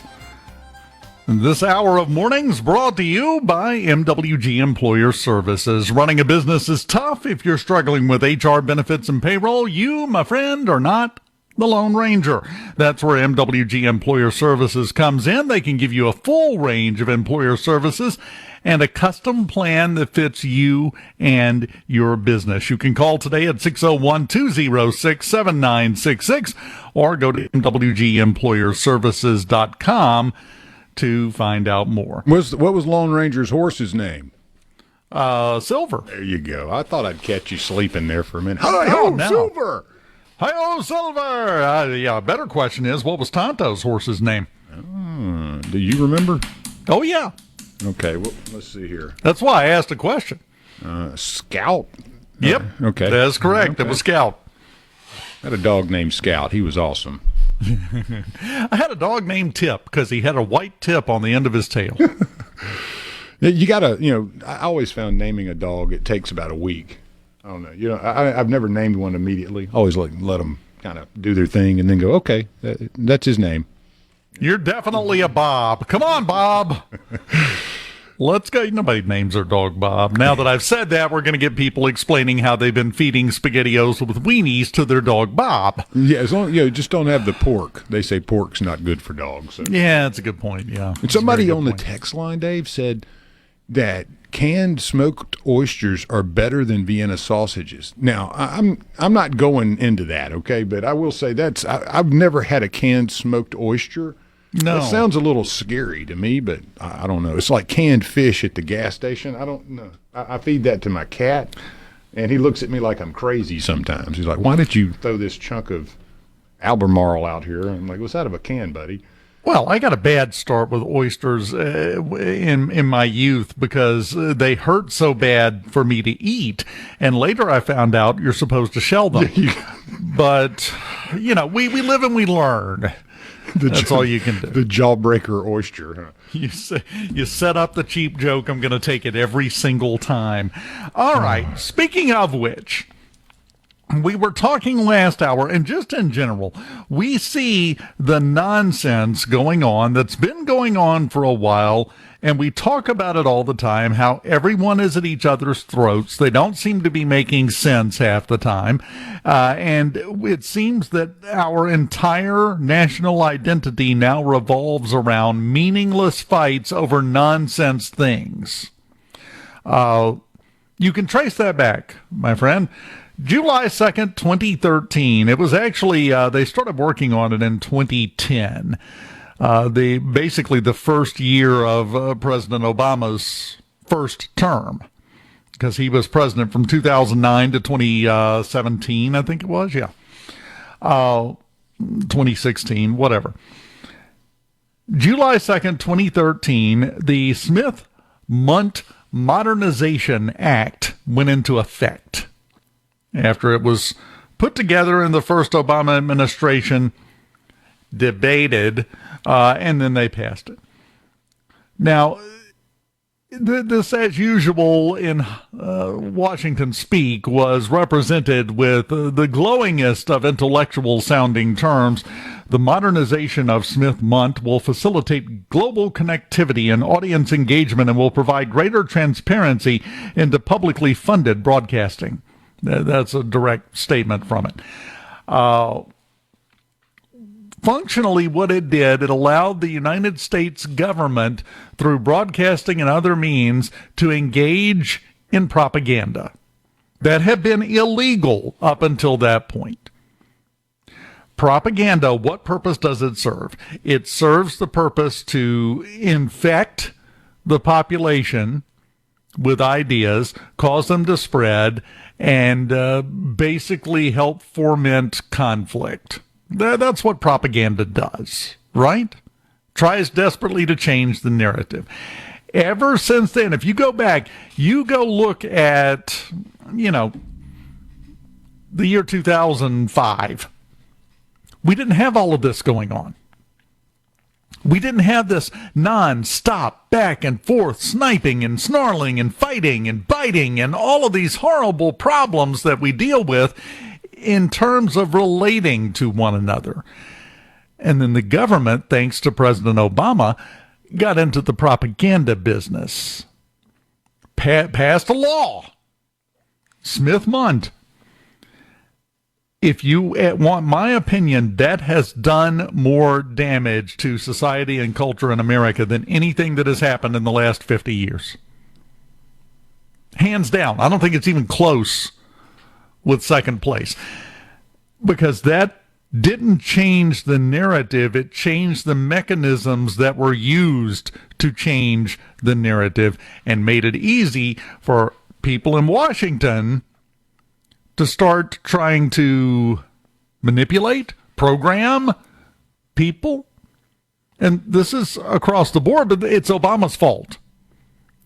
This hour of mornings brought to you by MWG Employer Services. Running a business is tough. If you're struggling with HR, benefits, and payroll, you, my friend, are not the Lone Ranger. That's where MWG Employer Services comes in. They can give you a full range of employer services and a custom plan that fits you and your business. You can call today at 601-206-7966 or go to mwgemployerservices.com to find out more. What was Lone Ranger's horse's name? Silver. There you go. I thought I'd catch you sleeping there for a minute. No. Silver! Hi-oh, Silver! Yeah, a better question is, what was Tonto's horse's name? Do you remember? Oh, yeah. Okay, well, let's see here. That's why I asked a question. Scout? Yep. Okay. That's correct. Okay. It was Scout. I had a dog named Scout. He was awesome. I had a dog named Tip because he had a white tip on the end of his tail. You got to, I always found naming a dog, it takes about a week. I don't know. I've never named one immediately. Always let them kind of do their thing and then go, okay, that's his name. You're definitely a Bob. Come on, Bob. Let's go. Nobody names their dog Bob. Now that I've said that, we're going to get people explaining how they've been feeding SpaghettiOs with weenies to their dog Bob. Yeah, as long just don't have the pork. They say pork's not good for dogs. So. Yeah, that's a good point. Yeah. And somebody on the text line, Dave, said that canned smoked oysters are better than Vienna sausages. Now, I'm not going into that, okay? But I will say I've never had a canned smoked oyster. No. That sounds a little scary to me, but I don't know. It's like canned fish at the gas station. I don't know. I feed that to my cat, And he looks at me like I'm crazy sometimes. He's like, why did you throw this chunk of Albemarle out here? I'm like, what's out of a can, buddy? Well, I got a bad start with oysters in my youth because they hurt so bad for me to eat. And later I found out you're supposed to shell them. But, we live and we learn. That's all you can do. The jawbreaker oyster, huh? You set up the cheap joke. I'm going to take it every single time. All right. Speaking of which, we were talking last hour, and just in general, we see the nonsense going on that's been going on for a while, and we talk about it all the time, how everyone is at each other's throats. They don't seem to be making sense half the time, and it seems that our entire national identity now revolves around meaningless fights over nonsense things. You can trace that back, my friend. July 2nd, 2013. It was actually, they started working on it in 2010. Basically the first year of President Obama's first term, because he was president from 2009 to 2017, I think it was. Yeah. 2016, whatever. July 2nd, 2013, the Smith-Mundt Modernization Act went into effect. After it was put together in the first Obama administration, debated, and then they passed it. Now, this, as usual in Washington speak, was represented with the glowingest of intellectual-sounding terms. The modernization of Smith-Mundt will facilitate global connectivity and audience engagement and will provide greater transparency into publicly funded broadcasting. That's a direct statement from it. Functionally, what it did, it allowed the United States government, through broadcasting and other means, to engage in propaganda that had been illegal up until that point. Propaganda, what purpose does it serve? It serves the purpose to infect the population with ideas, cause them to spread, and basically help foment conflict. That's what propaganda does, right? Tries desperately to change the narrative. Ever since then, if you go back, you go look at, the year 2005. We didn't have all of this going on. We didn't have this non-stop back and forth sniping and snarling and fighting and biting and all of these horrible problems that we deal with in terms of relating to one another. And then the government, thanks to President Obama, got into the propaganda business. Passed a law. Smith-Mundt. If you want my opinion, that has done more damage to society and culture in America than anything that has happened in the last 50 years. Hands down. I don't think it's even close with second place. Because that didn't change the narrative. It changed the mechanisms that were used to change the narrative and made it easy for people in Washington to start trying to manipulate, program people. And this is across the board, but it's Obama's fault.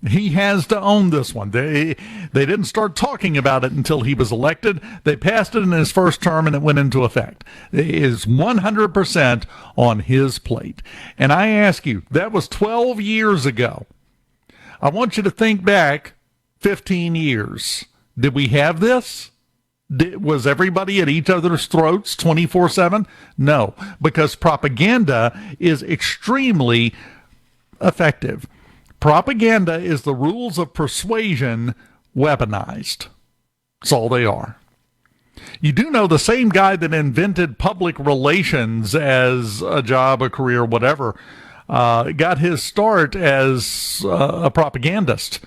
He has to own this one. They didn't start talking about it until he was elected. They passed it in his first term, and it went into effect. It is 100% on his plate. And I ask you, that was 12 years ago. I want you to think back 15 years. Did we have this? Was everybody at each other's throats 24/7? No, because propaganda is extremely effective. Propaganda is the rules of persuasion weaponized. That's all they are. You do know the same guy that invented public relations as a job, a career, whatever, got his start as a propagandist.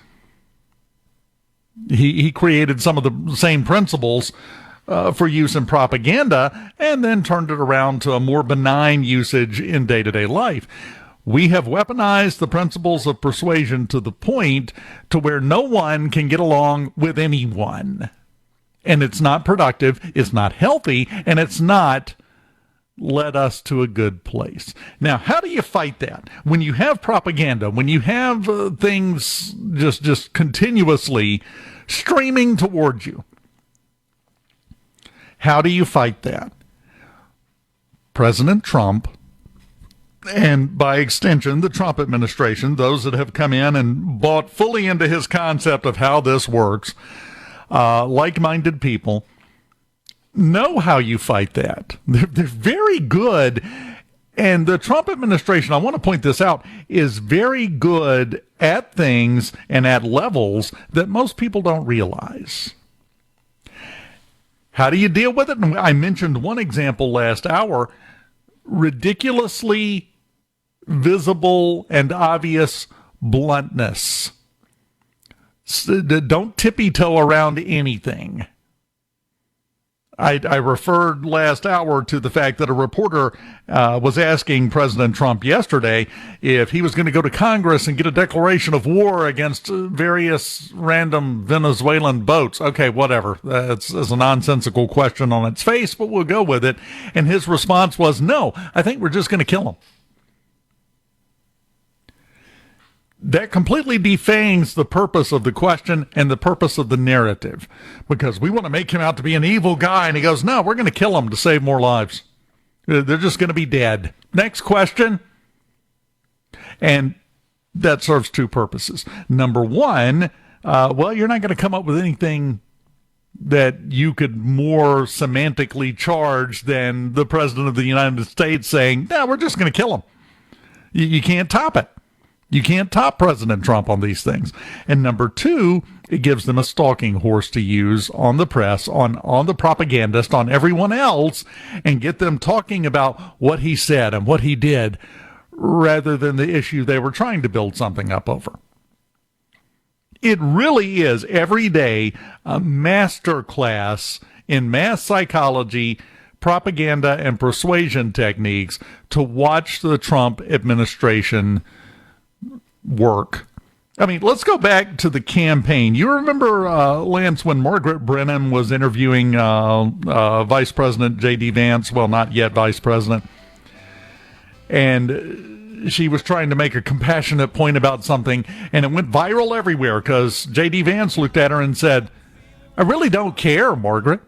He created some of the same principles for use in propaganda and then turned it around to a more benign usage in day-to-day life. We have weaponized the principles of persuasion to the point to where no one can get along with anyone. And it's not productive, it's not healthy, and it's not led us to a good place. Now, how do you fight that? When you have propaganda, when you have things just continuously streaming towards you, how do you fight that? President Trump, and by extension, the Trump administration, those that have come in and bought fully into his concept of how this works, like-minded people, know how you fight that. They're very good. And the Trump administration, I want to point this out, is very good at things and at levels that most people don't realize. How do you deal with it? And I mentioned one example last hour, ridiculously visible and obvious bluntness. Don't tippy-toe around anything. I referred last hour to the fact that a reporter was asking President Trump yesterday if he was going to go to Congress and get a declaration of war against various random Venezuelan boats. Okay, whatever. It's a nonsensical question on its face, but we'll go with it. And his response was, no, I think we're just going to kill them. That completely defangs the purpose of the question and the purpose of the narrative, because we want to make him out to be an evil guy, and he goes, no, we're going to kill him to save more lives. They're just going to be dead. Next question. And that serves two purposes. Number one, you're not going to come up with anything that you could more semantically charge than the President of the United States saying, no, we're just going to kill him. You can't top it. You can't top President Trump on these things. And number two, it gives them a stalking horse to use on the press, on the propagandist, on everyone else, and get them talking about what he said and what he did rather than the issue they were trying to build something up over. It really is every day a master class in mass psychology, propaganda, and persuasion techniques to watch the Trump administration work. I mean, let's go back to the campaign. You remember, Lance, when Margaret Brennan was interviewing Vice President J.D. Vance, well, not yet Vice President, and she was trying to make a compassionate point about something, and it went viral everywhere because J.D. Vance looked at her and said, I really don't care, Margaret.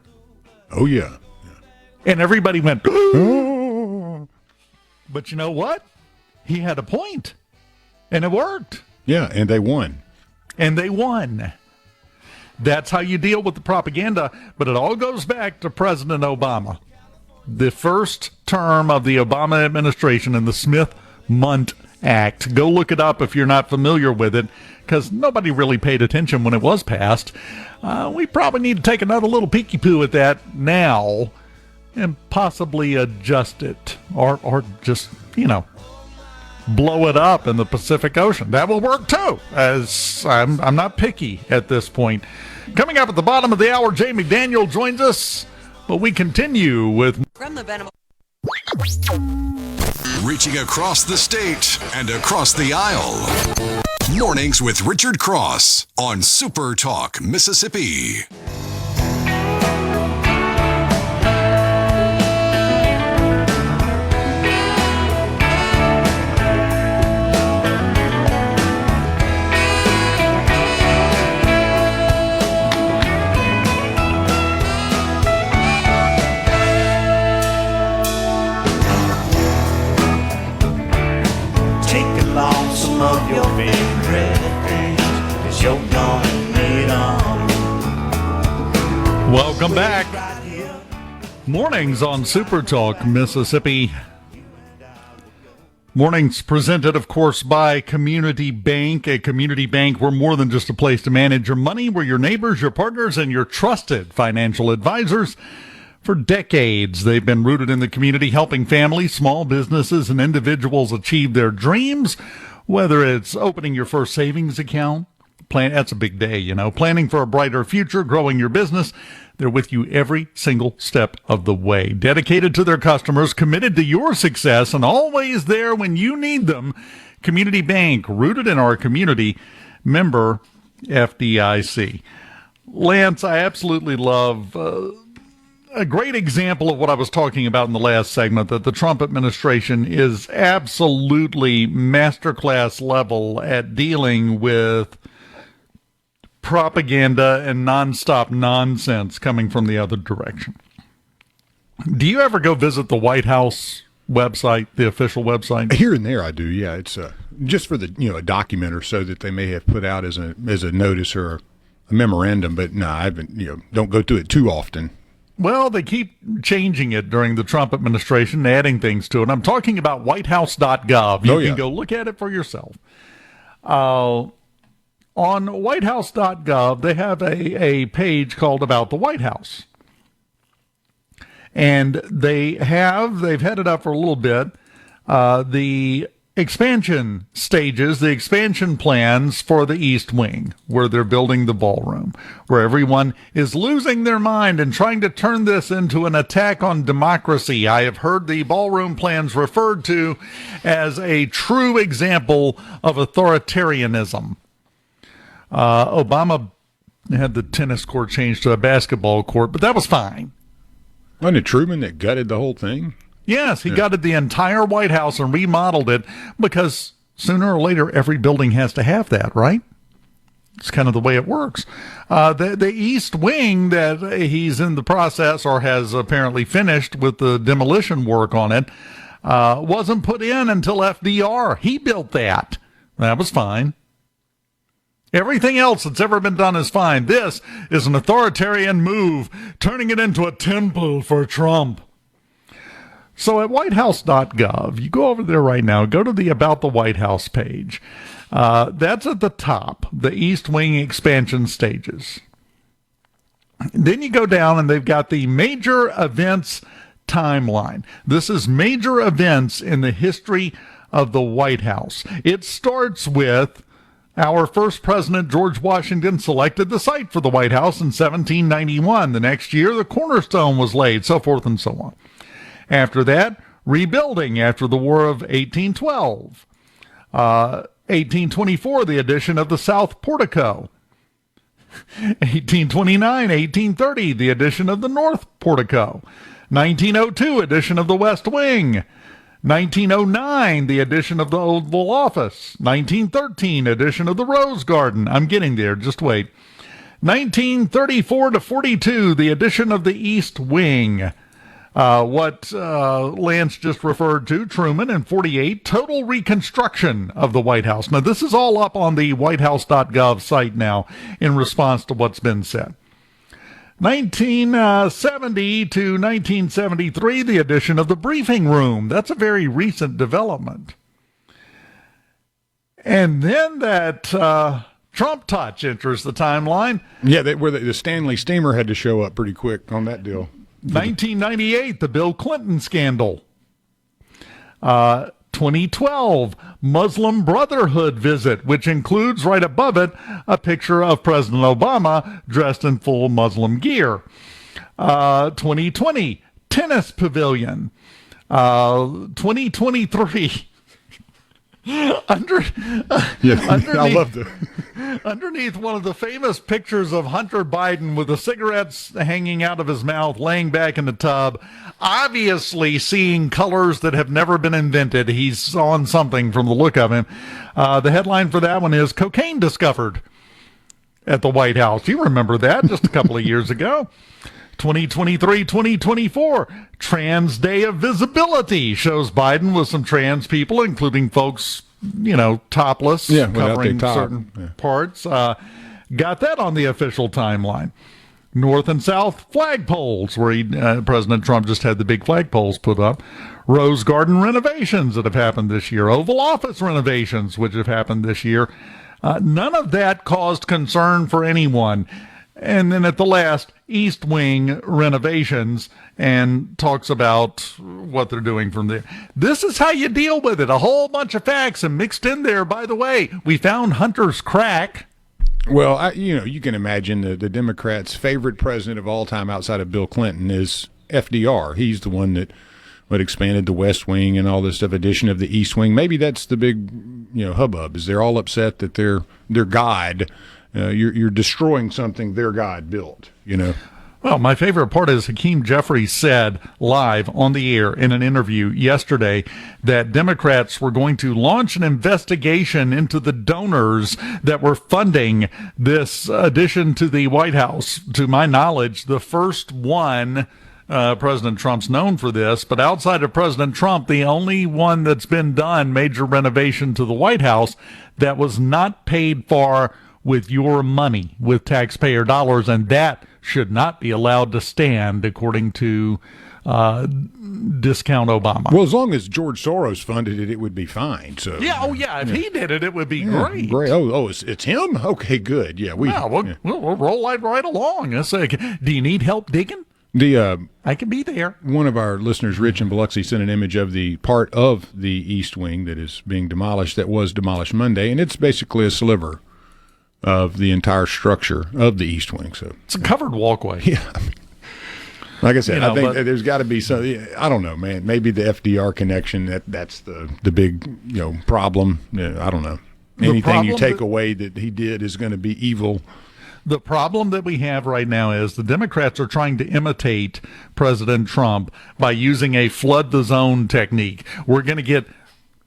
Oh, yeah. And everybody went, but you know what? He had a point. And it worked. Yeah, and they won. That's how you deal with the propaganda, but it all goes back to President Obama. The first term of the Obama administration and the Smith-Mundt Act. Go look it up if you're not familiar with it, because nobody really paid attention when it was passed. We probably need to take another little peeky-poo at that now and possibly adjust it or just, blow it up in the Pacific Ocean. That will work too, as I'm not picky at this point. Coming up at the bottom of the hour, Jay McDaniel joins us, but we continue with From the Venable. Reaching across the state and across the aisle. Mornings with Richard Cross on SuperTalk, Mississippi. Of your favorite things, 'cause you're gonna need 'em. Welcome back. Mornings on SuperTalk, Mississippi. Mornings presented, of course, by Community Bank. A community bank, we're more than just a place to manage your money. We're your neighbors, your partners, and your trusted financial advisors. For decades, they've been rooted in the community, helping families, small businesses, and individuals achieve their dreams. Whether it's opening your first savings account, that's a big day, planning for a brighter future, growing your business, they're with you every single step of the way. Dedicated to their customers, committed to your success, and always there when you need them. Community Bank, rooted in our community, member FDIC. Lance, I absolutely love a great example of what I was talking about in the last segment, that the Trump administration is absolutely masterclass level at dealing with propaganda and nonstop nonsense coming from the other direction. Do you ever go visit the White House website, the official website? Here and there I do, yeah. It's just for the a document or so that they may have put out as a notice or a memorandum, but no, I haven't, don't go to it too often. Well, they keep changing it during the Trump administration, adding things to it. I'm talking about whitehouse.gov. You can go look at it for yourself. On whitehouse.gov, they have a page called About the White House. And they've had it up for a little bit, the expansion stages, the expansion plans for the East Wing, where they're building the ballroom, where everyone is losing their mind and trying to turn this into an attack on democracy. I have heard the ballroom plans referred to as a true example of authoritarianism. Obama had the tennis court changed to a basketball court, but that was fine. Wasn't it Truman that gutted the whole thing? Yes, he gutted the entire White House and remodeled it because sooner or later every building has to have that, right? It's kind of the way it works. The East Wing that he's in the process or has apparently finished with the demolition work on it wasn't put in until FDR. He built that. That was fine. Everything else that's ever been done is fine. This is an authoritarian move, turning it into a temple for Trump. So at whitehouse.gov, you go over there right now, go to the About the White House page. That's at the top, the East Wing expansion stages. Then you go down and they've got the major events timeline. This is major events in the history of the White House. It starts with our first president, George Washington, selected the site for the White House in 1791. The next year, the cornerstone was laid, so forth and so on. After that, rebuilding after the War of 1812. 1824, the addition of the South Portico. 1829, 1830, the addition of the North Portico. 1902, addition of the West Wing. 1909, the addition of the Oval Office. 1913, addition of the Rose Garden. I'm getting there, just wait. 1934 to 42, the addition of the East Wing. What Lance just referred to, Truman, in 48, total reconstruction of the White House. Now, this is all up on the whitehouse.gov site now in response to what's been said. 1970 to 1973, the addition of the briefing room. That's a very recent development. And then that Trump touch enters the timeline. Yeah, where the Stanley steamer had to show up pretty quick on that deal. 1998, the Bill Clinton scandal. 2012, Muslim Brotherhood visit, which includes right above it a picture of President Obama dressed in full Muslim gear. 2020, tennis pavilion. 2023. Underneath one of the famous pictures of Hunter Biden with the cigarettes hanging out of his mouth, laying back in the tub, obviously seeing colors that have never been invented. He's on something from the look of him. The headline for that one is Cocaine Discovered at the White House. You remember that just a couple of years ago. 2023-2024, Trans Day of Visibility shows Biden with some trans people, including folks, topless, covering certain parts. Got that on the official timeline. North and South flagpoles, where President Trump just had the big flagpoles put up. Rose Garden renovations that have happened this year. Oval Office renovations, which have happened this year. None of that caused concern for anyone. And then at the last, East Wing renovations, and talks about what they're doing from there. This is how you deal with it. A whole bunch of facts, and mixed in there, by the way, we found Hunter's crack. Well, you can imagine the Democrats' favorite president of all time outside of Bill Clinton is FDR. He's the one that expanded the West Wing and all this stuff, addition of the East Wing. Maybe that's the big, hubbub, is they're all upset that their guide you're destroying something their God built, you know. Well, my favorite part is Hakeem Jeffries said live on the air in an interview yesterday that Democrats were going to launch an investigation into the donors that were funding this addition to the White House. To my knowledge, the first one, President Trump's known for this, but outside of President Trump, the only one that's been done, major renovation to the White House, that was not paid for with your money, with taxpayer dollars, and that should not be allowed to stand, according to Discount Obama. Well, as long as George Soros funded it, it would be fine. So yeah, if he did it, it would be great. Great. Oh, it's him? Okay, good. Yeah, we'll roll right along. Let's say, do you need help digging? I can be there. One of our listeners, Rich in Biloxi, sent an image of the part of the East Wing that is being demolished, that was demolished Monday, and it's basically a sliver of the entire structure of the East Wing. So it's a covered walkway. Yeah. Like I said, I think there's got to be some. I don't know, man. Maybe the FDR connection. That's the big problem. I don't know. Anything you take away that he did is going to be evil. The problem that we have right now is the Democrats are trying to imitate President Trump by using a flood the zone technique. We're going to get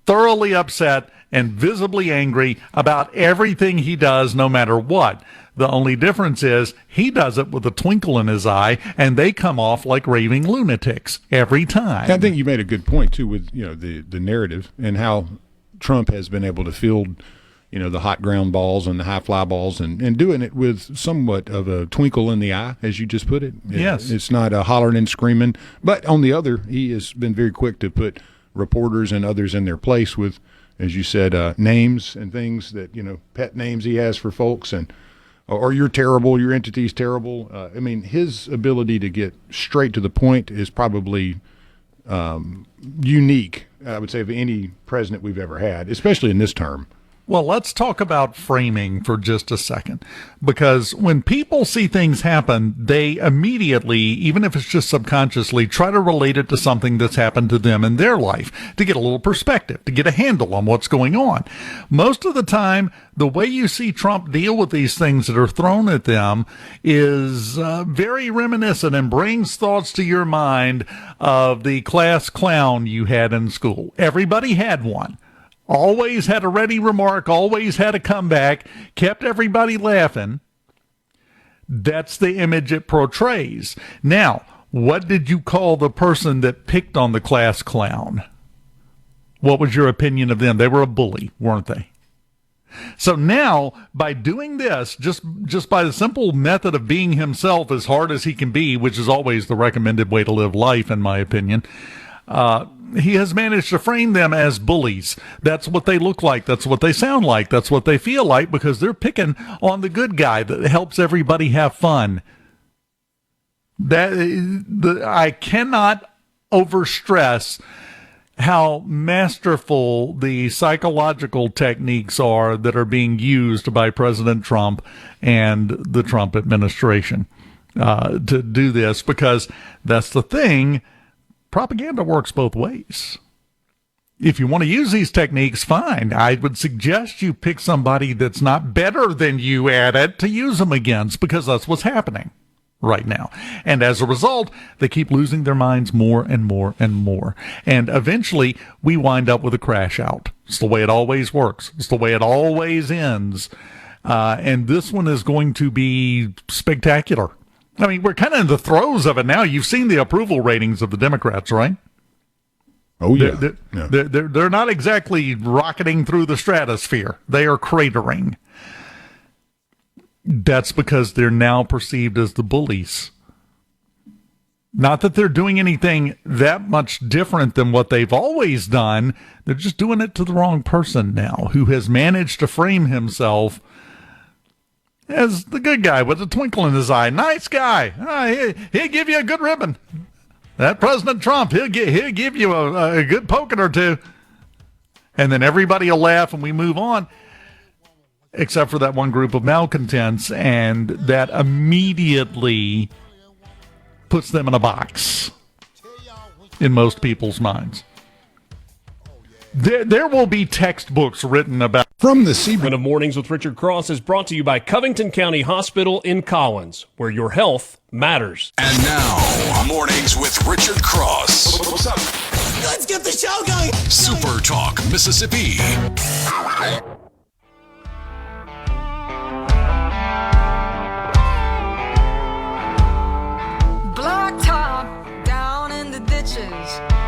thoroughly upset and visibly angry about everything he does, no matter what. The only difference is he does it with a twinkle in his eye, and they come off like raving lunatics every time. I think you made a good point, too, with the narrative and how Trump has been able to field the hot ground balls and the high fly balls and doing it with somewhat of a twinkle in the eye, as you just put it. Yes. It's not a hollering and screaming. But on the other, he has been very quick to put reporters and others in their place with, as you said, names and things that, pet names he has for folks, or you're terrible, your entity's terrible. I mean, his ability to get straight to the point is probably unique, I would say, of any president we've ever had, especially in this term. Well, let's talk about framing for just a second, because when people see things happen, they immediately, even if it's just subconsciously, try to relate it to something that's happened to them in their life to get a little perspective, to get a handle on what's going on. Most of the time, the way you see Trump deal with these things that are thrown at them is very reminiscent and brings thoughts to your mind of the class clown you had in school. Everybody had one. Always had a ready remark, always had a comeback, kept everybody laughing. That's the image it portrays. Now, what did you call the person that picked on the class clown? What was your opinion of them? They were a bully, weren't they? So now, by doing this, just by the simple method of being himself as hard as he can be, which is always the recommended way to live life, in my opinion, he has managed to frame them as bullies. That's what they look like. That's what they sound like. That's what they feel like, because they're picking on the good guy that helps everybody have fun. I cannot overstress how masterful the psychological techniques are that are being used by President Trump and the Trump administration to do this, because that's the thing. Propaganda works both ways. If you want to use these techniques, fine. I would suggest you pick somebody that's not better than you at it to use them against, because that's what's happening right now. And as a result, they keep losing their minds more and more and more. And eventually, we wind up with a crash out. It's the way it always works. It's the way it always ends. And this one is going to be spectacular. I mean, we're kind of in the throes of it now. You've seen the approval ratings of the Democrats, right? Oh, yeah. They're not exactly rocketing through the stratosphere. They are cratering. That's because they're now perceived as the bullies. Not that they're doing anything that much different than what they've always done. They're just doing it to the wrong person now, who has managed to frame himself as the good guy with a twinkle in his eye. Nice guy. He'll give you a good ribbon. That President Trump, he'll give you a good poking or two. And then everybody will laugh and we move on. Except for that one group of malcontents, and that immediately puts them in a box in most people's minds. There will be textbooks written about. From the Seabrook. One of Mornings with Richard Cross is brought to you by Covington County Hospital in Collins, where your health matters. And now, Mornings with Richard Cross. What's up? Let's get the show going. Super Talk, Mississippi. Blacktop down in the ditches,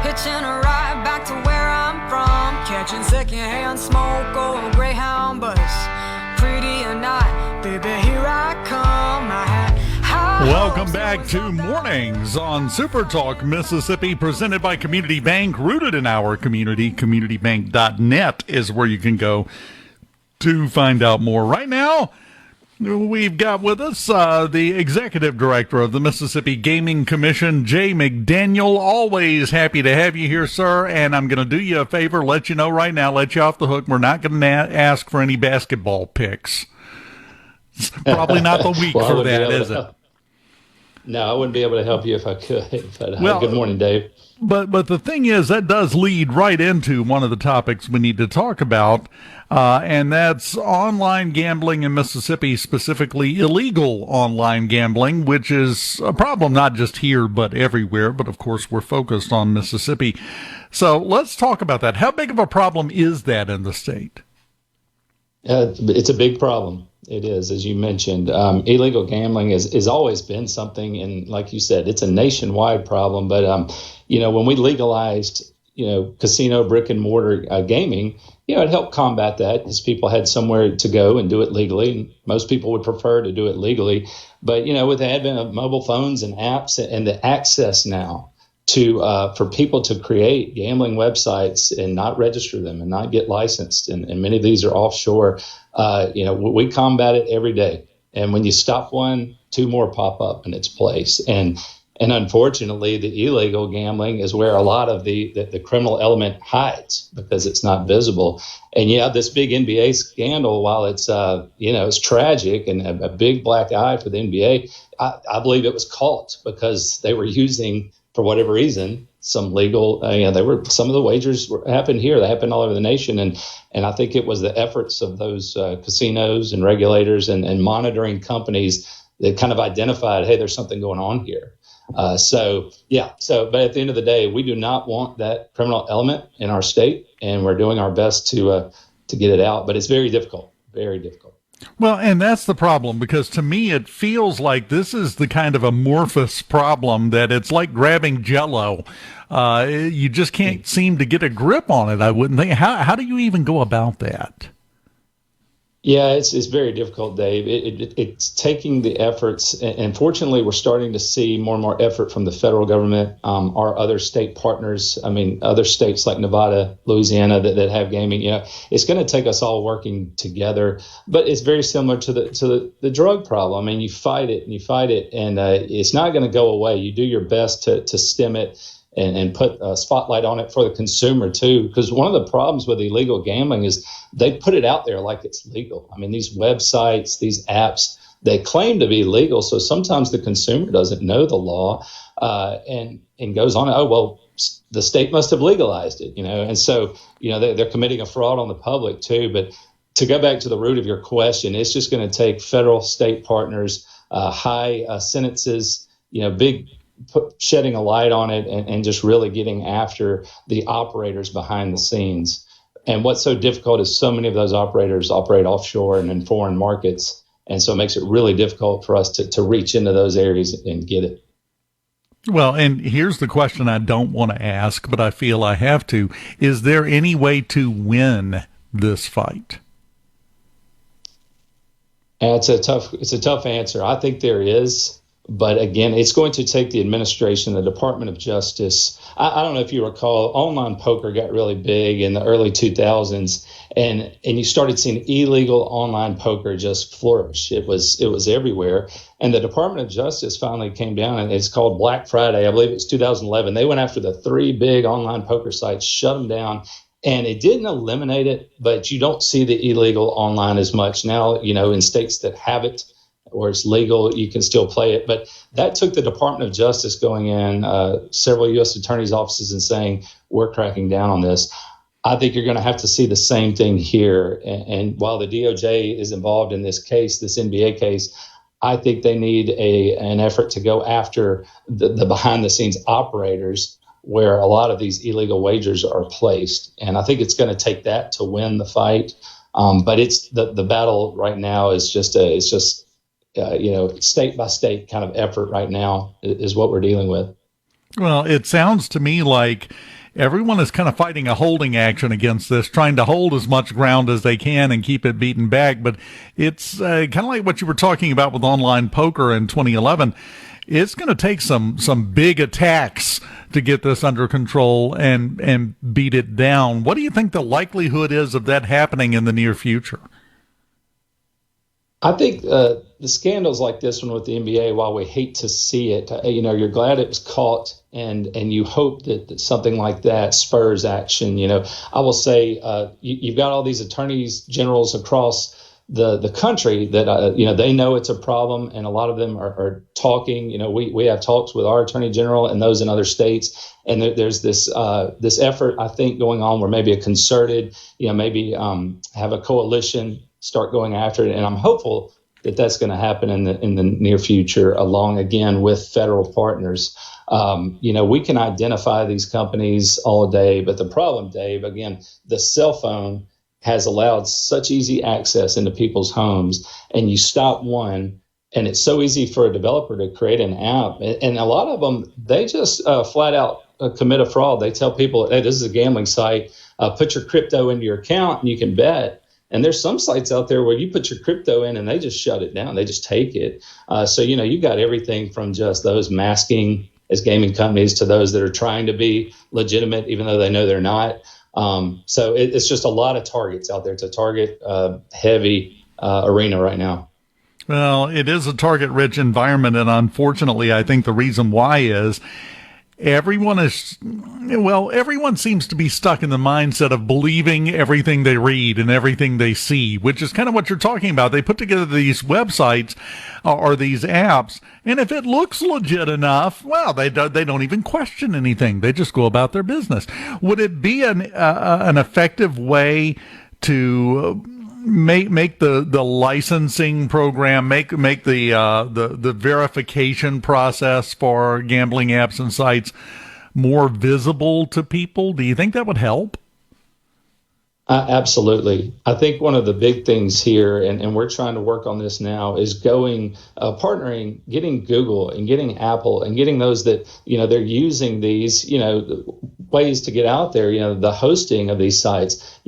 hitching a ride back to where I'm from, catching secondhand smoke or a Greyhound bus. Pretty or not, baby, here I come. I had Welcome back to Mornings on Super Talk Mississippi, presented by Community Bank, rooted in our community. CommunityBank.net is where you can go to find out more. Right now, we've got with us the executive director of the Mississippi Gaming Commission, Jay McDaniel. Always happy to have you here, sir. And I'm going to do you a favor, let you know right now, let you off the hook. We're not going to ask for any basketball picks. It's probably not the week for that, is it? No, I wouldn't be able to help you if I could. But good morning, Dave. But the thing is, that does lead right into one of the topics we need to talk about, and that's online gambling in Mississippi, specifically illegal online gambling, which is a problem not just here but everywhere. But of course, we're focused on Mississippi. So let's talk about that. How big of a problem is that in the state? It's a big problem. It is, as you mentioned. Illegal gambling has always been something, and like you said, it's a nationwide problem. But when we legalized, casino brick and mortar gaming, it helped combat that, as people had somewhere to go and do it legally. And most people would prefer to do it legally. But with the advent of mobile phones and apps and the access now to for people to create gambling websites and not register them and not get licensed, and many of these are offshore. We combat it every day. And when you stop one, two more pop up in its place. And unfortunately, the illegal gambling is where a lot of the criminal element hides, because it's not visible. And this big NBA scandal, while it's it's tragic and a big black eye for the NBA, I believe it was caught because they were using, for whatever reason, some legal, some of the wagers happened here. They happened all over the nation. And I think it was the efforts of those casinos and regulators and monitoring companies that kind of identified, hey, there's something going on here. But at the end of the day, we do not want that criminal element in our state, and we're doing our best to get it out. But it's very difficult, very difficult. Well, and that's the problem, because to me it feels like this is the kind of amorphous problem that it's like grabbing Jell-O. You just can't seem to get a grip on it, I wouldn't think. How do you even go about that? Yeah, it's very difficult, Dave. It's taking the efforts, and fortunately, we're starting to see more and more effort from the federal government, our other state partners. I mean, other states like Nevada, Louisiana that have gaming. It's going to take us all working together. But it's very similar to the drug problem. I mean, you fight it, and it's not going to go away. You do your best to stem it and put a spotlight on it for the consumer too, because one of the problems with illegal gambling is they put it out there like it's legal. I mean, these websites, these apps, they claim to be legal, so sometimes the consumer doesn't know the law and goes on, oh, well, the state must have legalized it, and so they're committing a fraud on the public too. But to go back to the root of your question, it's just going to take federal, state partners, high sentences, big shedding a light on it, and just really getting after the operators behind the scenes. And what's so difficult is so many of those operators operate offshore and in foreign markets. And so it makes it really difficult for us to reach into those areas and get it. Well, and here's the question I don't want to ask, but I feel I have to. Is there any way to win this fight? It's a tough answer. I think there is. But again, it's going to take the administration, the Department of Justice. I don't know if you recall, online poker got really big in the early 2000s, and you started seeing illegal online poker just flourish. It was everywhere. And the Department of Justice finally came down, and it's called Black Friday. I believe it was 2011. They went after the 3 big online poker sites, shut them down. And it didn't eliminate it, but you don't see the illegal online as much now, in states that have it, or it's legal, you can still play it. But that took the Department of Justice going in, several U.S. attorneys' offices, and saying, we're cracking down on this. I think you're going to have to see the same thing here. And while the DOJ is involved in this case, this NBA case, I think they need an effort to go after the behind the scenes operators where a lot of these illegal wagers are placed. And I think it's going to take that to win the fight. But it's the battle right now is just state by state kind of effort right now is what we're dealing with. Well, it sounds to me like everyone is kind of fighting a holding action against this, trying to hold as much ground as they can and keep it beaten back. But it's kind of like what you were talking about with online poker in 2011. It's going to take some big attacks to get this under control and beat it down. What do you think the likelihood is of that happening in the near future? I think the scandals like this one with the NBA, while we hate to see it, you're glad it was caught, and you hope that something like that spurs action. I will say you've got all these attorneys generals across the country that they know it's a problem, and a lot of them are talking. We have talks with our attorney general and those in other states, and there's this effort I think going on where maybe a concerted, maybe have a coalition start going after it, and I'm hopeful that that's going to happen in the near future, along again with federal partners. We can identify these companies all day, but the problem, Dave, again, the cell phone has allowed such easy access into people's homes, and you stop one, and it's so easy for a developer to create an app, and a lot of them, they just flat out commit a fraud. They tell people, hey, this is a gambling site, put your crypto into your account and you can bet. And there's some sites out there where you put your crypto in and they just shut it down. They just take it. So, you got everything from just those masking as gaming companies to those that are trying to be legitimate, even though they know they're not. So it's just a lot of targets out there. It's a target heavy arena right now. Well, it is a target-rich environment, and unfortunately, I think the reason why is everyone seems to be stuck in the mindset of believing everything they read and everything they see, which is kind of what you're talking about. They put together these websites or these apps, and if it looks legit enough, well, they don't even question anything. They just go about their business. Would it be an effective way to make the licensing program, make the verification process for gambling apps and sites more visible to people? Do you think that would help? Absolutely. I think one of the big things here, and we're trying to work on this now, is partnering, getting Google and getting Apple and getting those that, they're using these, ways to get out there, the hosting of these sites,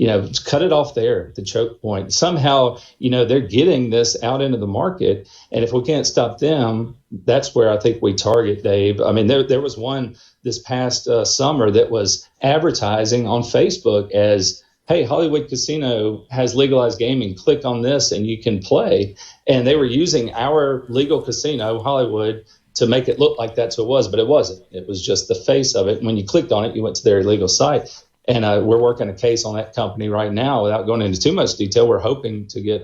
cut it off there, the choke point. Somehow, they're getting this out into the market. And if we can't stop them, that's where I think we target, Dave. I mean, there was one this past summer that was advertising on Facebook as, hey, Hollywood Casino has legalized gaming. Click on this and you can play. And they were using our legal casino, Hollywood, to make it look like that's what it was, but it wasn't. It was just the face of it. When you clicked on it, you went to their illegal site. And we're working a case on that company right now. Without going into too much detail, we're hoping to get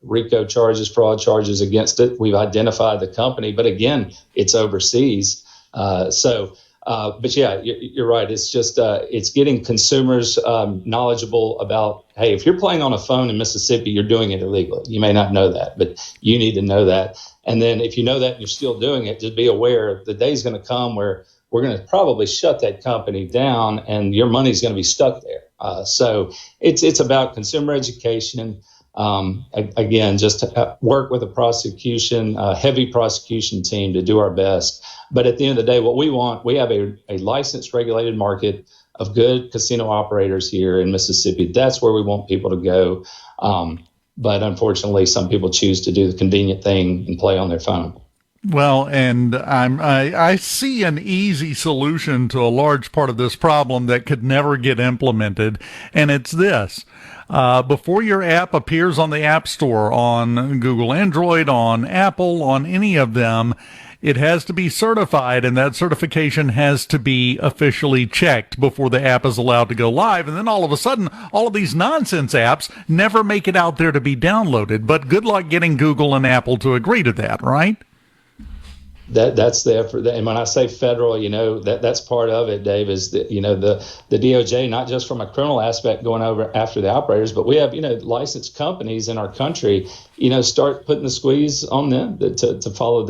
RICO charges, fraud charges against it. We've identified the company, but again, it's overseas. But yeah, you're right. It's just it's getting consumers knowledgeable about, hey, if you're playing on a phone in Mississippi, you're doing it illegally. You may not know that, but you need to know that. And then if you know that and you're still doing it, just be aware the day's going to come where we're going to probably shut that company down and your money's going to be stuck there. So it's about consumer education. Again, just to work with a prosecution, heavy prosecution team to do our best. But at the end of the day, what we want, we have a licensed, regulated market of good casino operators here in Mississippi. That's where we want people to go. But unfortunately, some people choose to do the convenient thing and play on their phone. Well, and I see an easy solution to a large part of this problem that could never get implemented, and it's this. Before your app appears on the App Store, on Google Android, on Apple, on any of them, it has to be certified, and that certification has to be officially checked before the app is allowed to go live. And then all of a sudden, all of these nonsense apps never make it out there to be downloaded. But good luck getting Google and Apple to agree to that, right? That's the effort. And when I say federal, that's part of it, Dave, is that, the DOJ, not just from a criminal aspect going over after the operators, but we have, licensed companies in our country, start putting the squeeze on them to follow,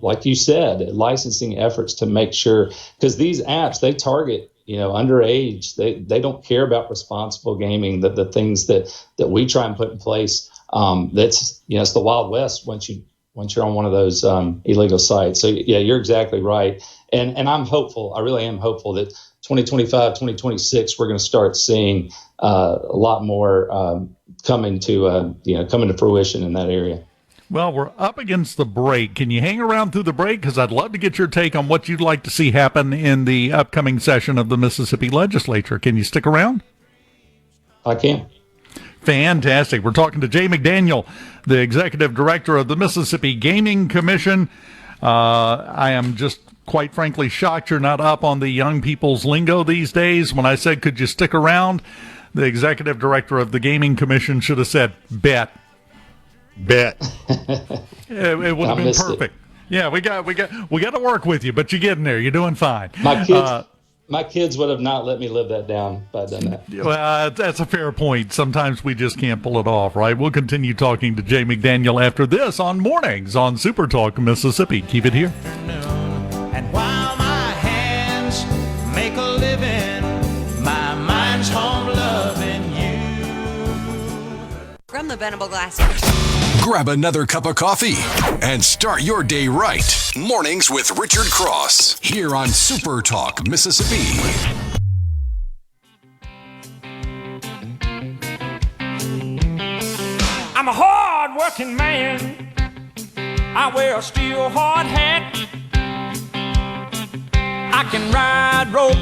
like you said, licensing efforts to make sure, because these apps, they target, underage. They don't care about responsible gaming, the things that we try and put in place. That's, it's the Wild West once you're on one of those illegal sites. So, yeah, you're exactly right. And I'm hopeful. I really am hopeful that 2025, 2026, we're going to start seeing a lot more coming to fruition in that area. Well, we're up against the break. Can you hang around through the break? Because I'd love to get your take on what you'd like to see happen in the upcoming session of the Mississippi legislature. Can you stick around? I can. Fantastic. We're talking to Jay McDaniel, the executive director of the Mississippi Gaming Commission. I am just quite frankly shocked you're not up on the young people's lingo these days. When I said, could you stick around, the executive director of the Gaming Commission should have said, bet. It would have been perfect. Yeah, we got to work with you, but you're getting there. You're doing fine. My kids would have not let me live that down if I'd done that. Well, that's a fair point. Sometimes we just can't pull it off, right? We'll continue talking to Jay McDaniel after this on Mornings on SuperTalk Mississippi. Keep it here. And while my hands make a living, my mind's home loving you. From the Venable Glass. Grab another cup of coffee and start your day right. Mornings with Richard Cross here on Super Talk Mississippi. I'm a hard-working man. I wear a steel hard hat. I can ride ropes,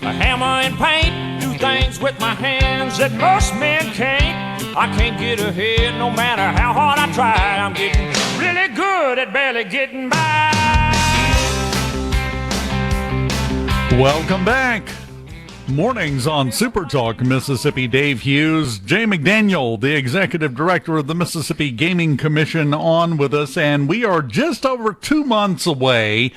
a hammer and paint, do things with my hands that most men can't. I can't get ahead no matter how hard I try. I'm getting really good at barely getting by. Welcome back. Mornings on SuperTalk Mississippi. Dave Hughes, Jay McDaniel, the executive director of the Mississippi Gaming Commission, on with us, and we are just over 2 months away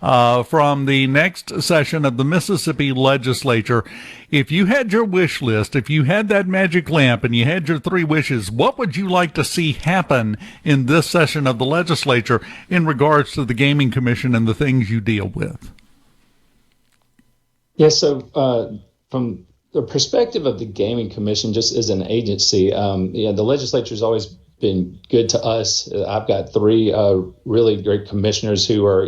from the next session of the Mississippi legislature. If you had your wish list, if you had that magic lamp and you had your 3 wishes, what would you like to see happen in this session of the legislature in regards to the Gaming Commission and the things you deal with? Yeah, so from the perspective of the Gaming Commission, just as an agency, the legislature has always been good to us. I've got 3 really great commissioners who are,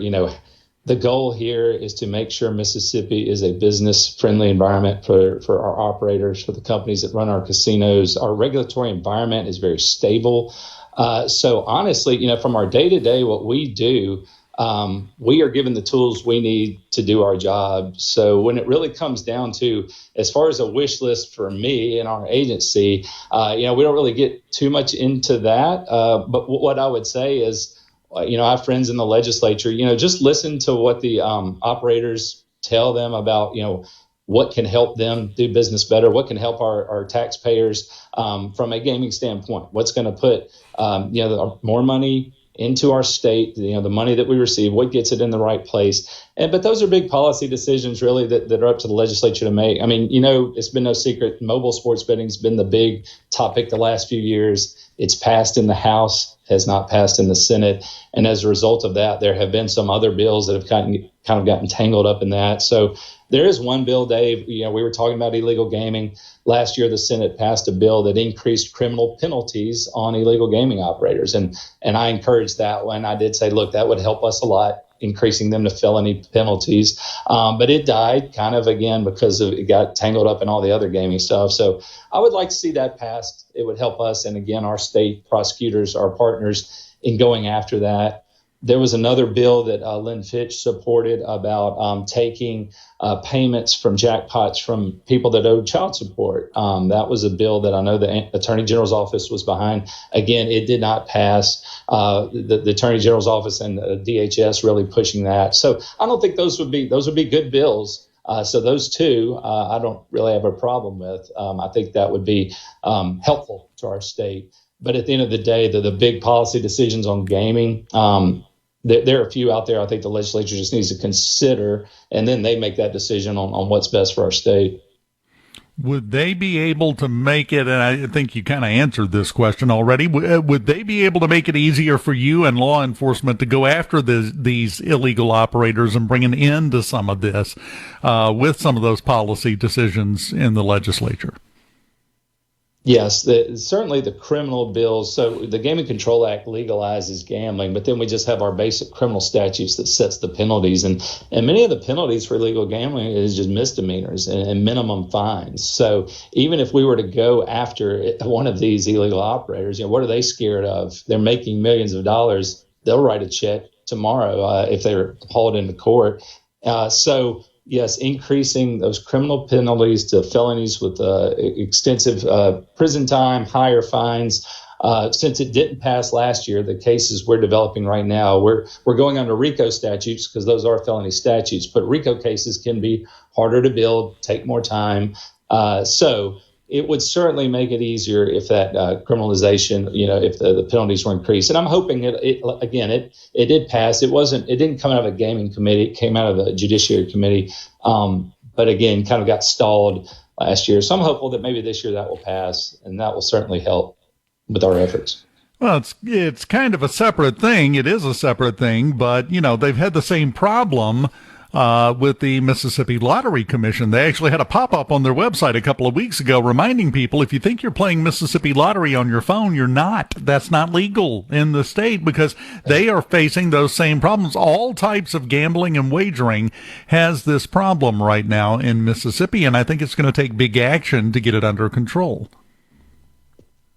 the goal here is to make sure Mississippi is a business-friendly environment for our operators, for the companies that run our casinos. Our regulatory environment is very stable. So honestly, from our day-to-day, what we do, we are given the tools we need to do our job. So when it really comes down to, as far as a wish list for me and our agency, we don't really get too much into that. But what I would say is, I have friends in the legislature, just listen to what the operators tell them about, what can help them do business better, what can help our taxpayers from a gaming standpoint, what's going to put, more money into our state, the money that we receive, what gets it in the right place. But those are big policy decisions really that are up to the legislature to make. I mean, it's been no secret, mobile sports betting has been the big topic the last few years. It's passed in the House, has not passed in the Senate. And as a result of that, there have been some other bills that have kind of gotten tangled up in that. So there is one bill, Dave, we were talking about illegal gaming. Last year, the Senate passed a bill that increased criminal penalties on illegal gaming operators. And I encouraged that one. I did say, look, that would help us a lot, increasing them to felony penalties. But it died kind of, again, because it got tangled up in all the other gaming stuff. So I would like to see that passed. It would help us. And again, our state prosecutors, our partners in going after that. There was another bill that Lynn Fitch supported about taking payments from jackpots from people that owed child support. That was a bill that I know the Attorney General's office was behind. Again, it did not pass. The Attorney General's office and DHS really pushing that. So I don't think those would be good bills. So those 2, I don't really have a problem with. I think that would be helpful to our state. But at the end of the day, the big policy decisions on gaming, there are a few out there I think the legislature just needs to consider, and then they make that decision on what's best for our state. Would they be able to make it, and I think you kind of answered this question already, would they be able to make it easier for you and law enforcement to go after these illegal operators and bring an end to some of this with some of those policy decisions in the legislature? Yes, certainly the criminal bills. So the Gaming Control Act legalizes gambling, but then we just have our basic criminal statutes that sets the penalties. And many of the penalties for illegal gambling is just misdemeanors and minimum fines. So even if we were to go after one of these illegal operators, what are they scared of? They're making millions of dollars. They'll write a check tomorrow if they're hauled into court. So yes, increasing those criminal penalties to felonies with extensive prison time, higher fines. Since it didn't pass last year, the cases we're developing right now, we're going under RICO statutes because those are felony statutes. But RICO cases can be harder to build, take more time. So it would certainly make it easier if that criminalization, if the penalties were increased. And I'm hoping it did pass. It didn't come out of a gaming committee. It came out of the Judiciary Committee. But again, kind of got stalled last year. So I'm hopeful that maybe this year that will pass, and that will certainly help with our efforts. Well, it's kind of a separate thing. It is a separate thing, but, they've had the same problem with the Mississippi Lottery Commission. They actually had a pop-up on their website a couple of weeks ago reminding people, if you think you're playing Mississippi Lottery on your phone, you're not. That's not legal in the state because they are facing those same problems. All types of gambling and wagering has this problem right now in Mississippi, and I think it's going to take big action to get it under control.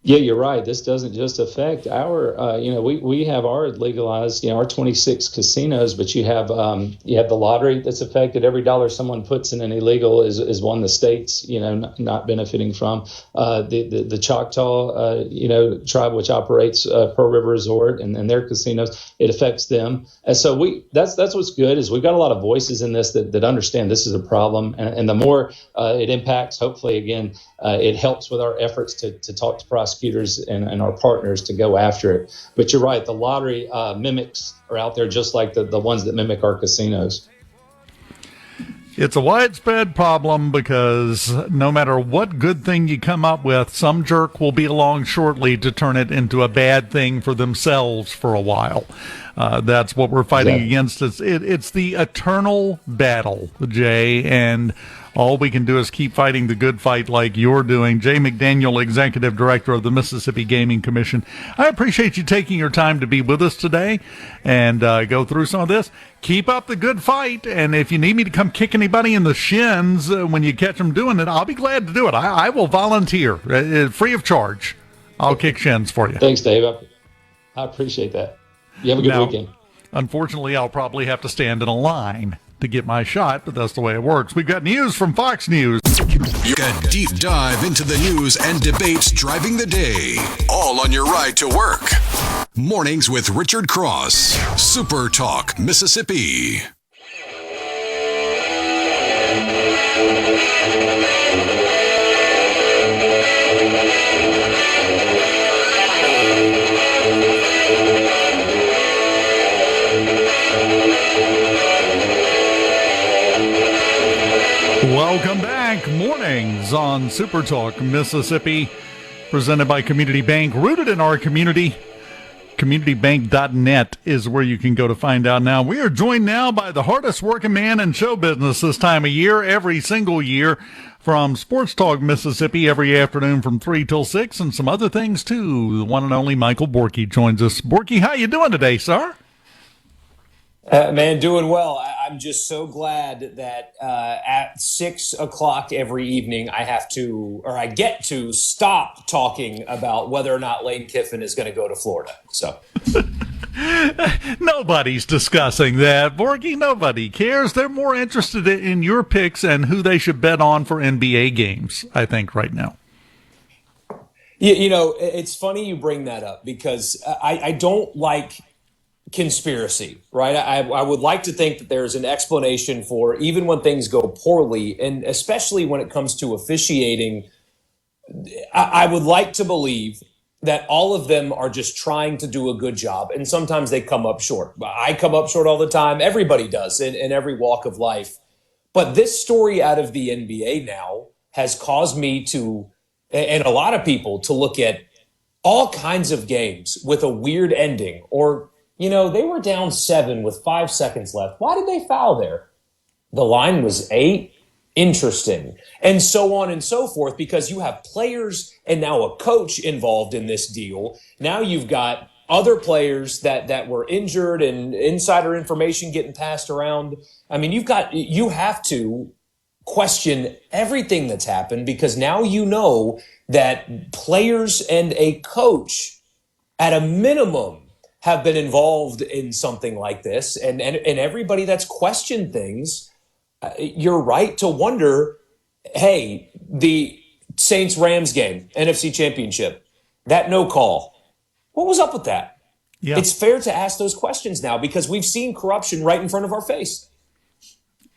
Yeah, you're right. This doesn't just affect our, we have our legalized, our 26 casinos, but you have the lottery that's affected. Every dollar someone puts in an illegal is one the state's, not benefiting from. The Choctaw, tribe, which operates Pearl River Resort and their casinos, it affects them. And so that's what's good is we've got a lot of voices in this that understand this is a problem. And the more it impacts, hopefully, again, it helps with our efforts to talk to prosecutors and our partners to go after it. But you're right, the lottery mimics are out there just like the ones that mimic our casinos. It's a widespread problem because no matter what good thing you come up with, some jerk will be along shortly to turn it into a bad thing for themselves for a while. That's what we're fighting against. It's the eternal battle, Jay, and all we can do is keep fighting the good fight like you're doing. Jay McDaniel, Executive Director of the Mississippi Gaming Commission. I appreciate you taking your time to be with us today and go through some of this. Keep up the good fight, and if you need me to come kick anybody in the shins when you catch them doing it, I'll be glad to do it. I will volunteer, free of charge. I'll kick shins for you. Thanks, Dave. I appreciate that. You have a good weekend. Unfortunately, I'll probably have to stand in a line to get my shot, but that's the way it works. We've got news from Fox News. A deep dive into the news and debates driving the day, all on your ride to work. Mornings with Richard Cross, SuperTalk, Mississippi. Welcome back. Mornings on SuperTalk Mississippi, presented by Community Bank, rooted in our community. CommunityBank.net is where you can go to find out now. We are joined now by the hardest working man in show business this time of year, every single year, from Sports Talk Mississippi, every afternoon from 3 till 6, and some other things too. The one and only Michael Borkey joins us. Borkey, how you doing today, sir? Man, doing well. I'm just so glad that at 6 o'clock every evening I get to stop talking about whether or not Lane Kiffin is going to go to Florida. So nobody's discussing that, Borkey. Nobody cares. They're more interested in your picks and who they should bet on for NBA games, I think, right now. It's funny you bring that up because I don't like conspiracy, right? I would like to think that there's an explanation for even when things go poorly, and especially when it comes to officiating, I would like to believe that all of them are just trying to do a good job, and sometimes they come up short. I come up short all the time. Everybody does in every walk of life. But this story out of the NBA now has caused me to, and a lot of people, to look at all kinds of games with a weird ending. Or, they were down 7 with 5 seconds left. Why did they foul there? The line was 8. Interesting. And so on and so forth, because you have players and now a coach involved in this deal. Now you've got other players that were injured and insider information getting passed around. I mean, you have to question everything that's happened, because now you know that players and a coach at a minimum have been involved in something like this. And everybody that's questioned things, you're right to wonder, hey, the Saints-Rams game, NFC Championship, that no call, what was up with that? Yeah. It's fair to ask those questions now, because we've seen corruption right in front of our face.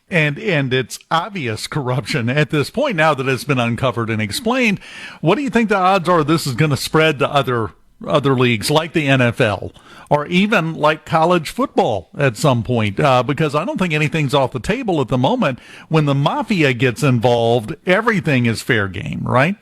And it's obvious corruption at this point now that it's been uncovered and explained. What do you think the odds are this is going to spread to other leagues like the NFL or even like college football at some point? Because I don't think anything's off the table at the moment. When the mafia gets involved, everything is fair game, right?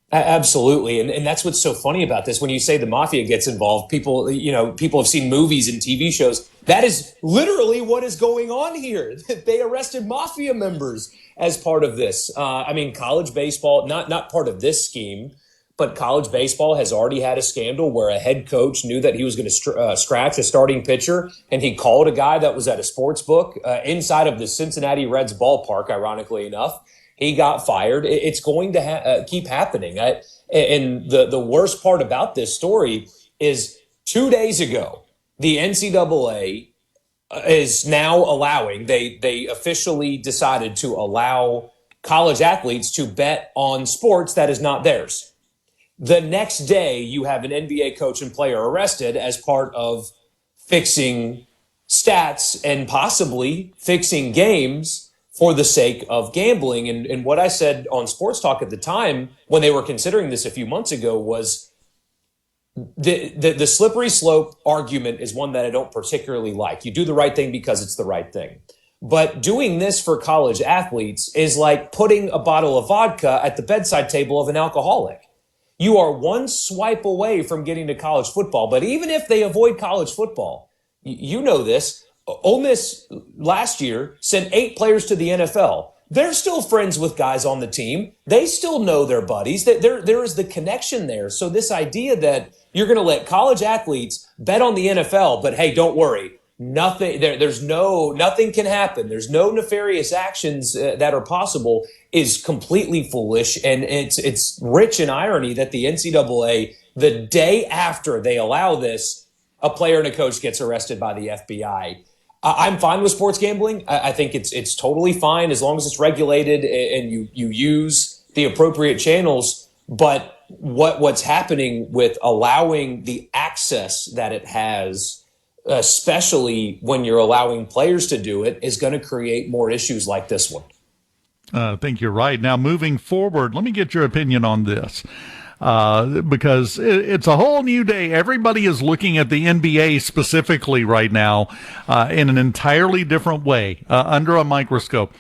Absolutely. And that's what's so funny about this. When you say the mafia gets involved, people have seen movies and TV shows. That is literally what is going on here. They arrested mafia members as part of this. College baseball, not part of this scheme, but college baseball has already had a scandal where a head coach knew that he was going to scratch a starting pitcher, and he called a guy that was at a sports book inside of the Cincinnati Reds ballpark, ironically enough. He got fired. It's going to keep happening. And the worst part about this story is 2 days ago, the NCAA is now allowing, they officially decided to allow college athletes to bet on sports that is not theirs. The next day, you have an NBA coach and player arrested as part of fixing stats and possibly fixing games for the sake of gambling. And what I said on SportsTalk at the time, when they were considering this a few months ago, was the slippery slope argument is one that I don't particularly like. You do the right thing because it's the right thing. But doing this for college athletes is like putting a bottle of vodka at the bedside table of an alcoholic. You are one swipe away from getting to college football. But even if they avoid college football, you know this, Ole Miss last year sent 8 players to the NFL. They're still friends with guys on the team. They still know their buddies. There is the connection there. So this idea that you're going to let college athletes bet on the NFL, but hey, don't worry, nothing can happen. There's no nefarious actions that are possible is completely foolish. And it's rich in irony that the NCAA, the day after they allow this, a player and a coach gets arrested by the FBI. I'm fine with sports gambling. I think it's totally fine as long as it's regulated and you use the appropriate channels. But what's happening with allowing the access that it has, especially when you're allowing players to do it, is going to create more issues like this one. I think you're right. Now, moving forward, let me get your opinion on this. Because it's a whole new day. Everybody is looking at the NBA specifically right now in an entirely different way, under a microscope.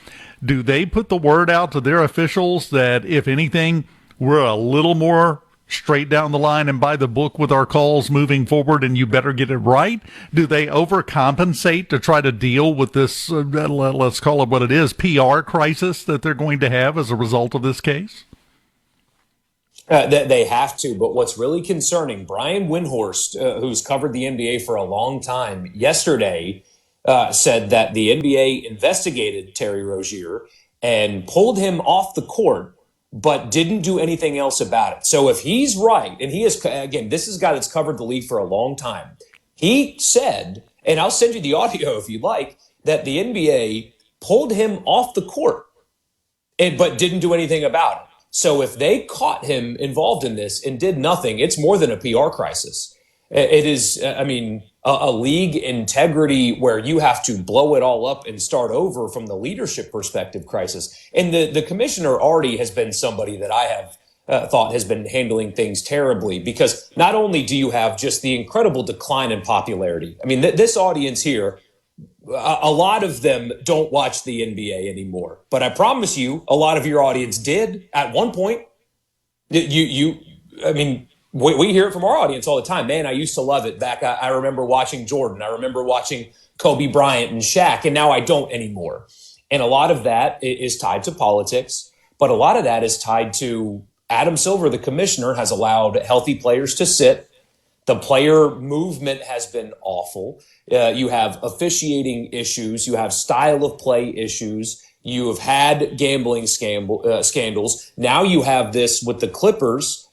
Do they put the word out to their officials that, if anything, we're a little more straight down the line and by the book with our calls moving forward, and you better get it right? Do they overcompensate to try to deal with this, let's call it what it is, PR crisis that they're going to have as a result of this case? They have to, but what's really concerning, Brian Windhorst, who's covered the NBA for a long time, yesterday said that the NBA investigated Terry Rozier and pulled him off the court, but didn't do anything else about it. So if he's right, and he is, again, this is a guy that's covered the league for a long time. He said, and I'll send you the audio if you like, that the NBA pulled him off the court, but didn't do anything about it. So if they caught him involved in this and did nothing, it's more than a PR crisis. It is, a league integrity where you have to blow it all up and start over from the leadership perspective crisis. And the commissioner already has been somebody that I have thought has been handling things terribly, because not only do you have just the incredible decline in popularity. I mean, this audience here, a lot of them don't watch the NBA anymore, but I promise you, a lot of your audience did at one point. I mean, we hear it from our audience all the time. Man, I used to love it back. I remember watching Jordan. I remember watching Kobe Bryant and Shaq, and now I don't anymore. And a lot of that is tied to politics, but a lot of that is tied to Adam Silver, the commissioner, has allowed healthy players to sit. The player movement has been awful. You have officiating issues. You have style of play issues. You have had gambling scandals. Now you have this with the Clippers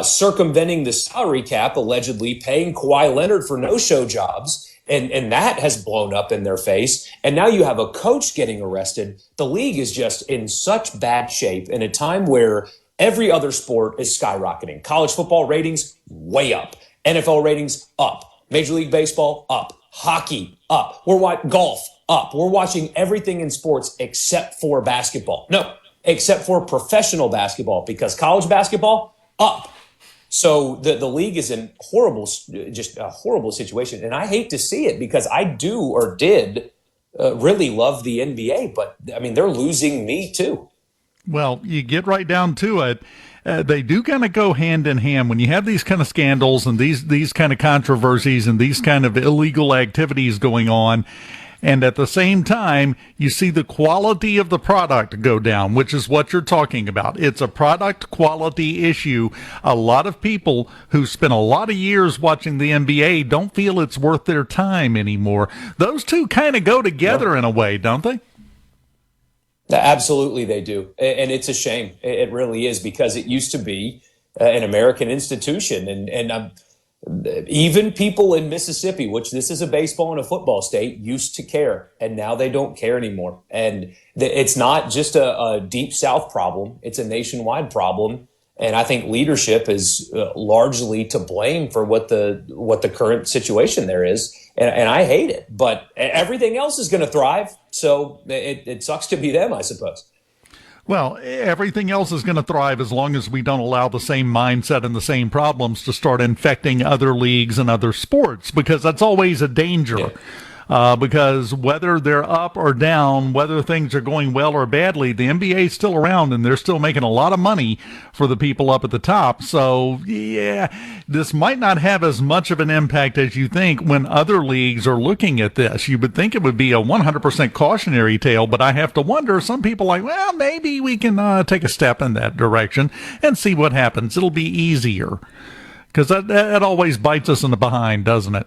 circumventing the salary cap, allegedly paying Kawhi Leonard for no-show jobs. And that has blown up in their face. And now you have a coach getting arrested. The league is just in such bad shape in a time where every other sport is skyrocketing. College football ratings, way up. NFL ratings, up. Major League Baseball, up. Hockey, up. Golf, up. We're watching everything in sports except for basketball. No, except for professional basketball, because college basketball, up. So the league is in just a horrible situation. And I hate to see it, because I did really love the NBA, but I mean, they're losing me too. Well, you get right down to it. They do kind of go hand in hand when you have these kind of scandals and these kind of controversies and these kind of illegal activities going on. And at the same time, you see the quality of the product go down, which is what you're talking about. It's a product quality issue. A lot of people who spent a lot of years watching the NBA don't feel it's worth their time anymore. Those two kind of go together in a way, don't they? Absolutely, they do. And it's a shame. It really is, because it used to be an American institution. And even people in Mississippi, which this is a baseball and a football state, used to care. And now they don't care anymore. And it's not just a deep South problem. It's a nationwide problem. And I think leadership is largely to blame for what the current situation there is. And I hate it. But everything else is going to thrive. So it sucks to be them, I suppose. Well, everything else is going to thrive as long as we don't allow the same mindset and the same problems to start infecting other leagues and other sports, because that's always a danger. Yeah. Because whether they're up or down, whether things are going well or badly, the NBA is still around and they're still making a lot of money for the people up at the top. So, yeah, this might not have as much of an impact as you think when other leagues are looking at this. You would think it would be a 100% cautionary tale, but I have to wonder, some people are like, well, maybe we can take a step in that direction and see what happens. It'll be easier, because that always bites us in the behind, doesn't it?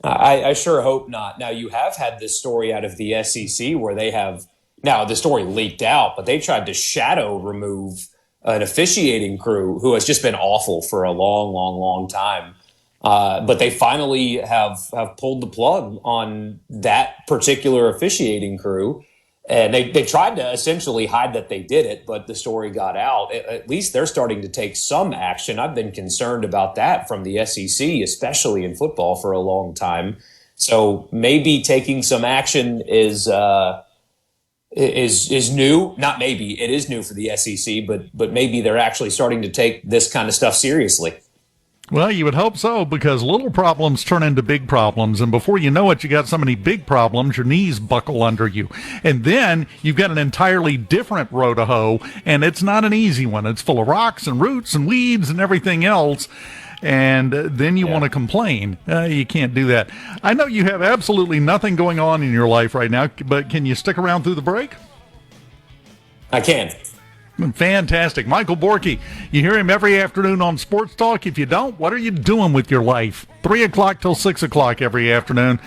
I sure hope not. Now, you have had this story out of the SEC where they have, now the story leaked out, but they tried to shadow remove an officiating crew who has just been awful for a long time. But they finally have pulled the plug on that particular officiating crew. And they tried to essentially hide that they did it, but the story got out. At least they're starting to take some action. I've been concerned about that from the SEC, especially in football, for a long time. So maybe taking some action is new. Not maybe, it is new for the SEC, but maybe they're actually starting to take this kind of stuff seriously. Well, you would hope so, because little problems turn into big problems, and before you know it, you got so many big problems, your knees buckle under you. And then you've got an entirely different road to hoe, and it's not an easy one. It's full of rocks and roots and weeds and everything else, and then you want to complain. You can't do that. I know you have absolutely nothing going on in your life right now, but can you stick around through the break? I can. Fantastic. Michael Borkey, you hear him every afternoon on Sports Talk. If you don't, what are you doing with your life? 3 o'clock till 6 o'clock every afternoon.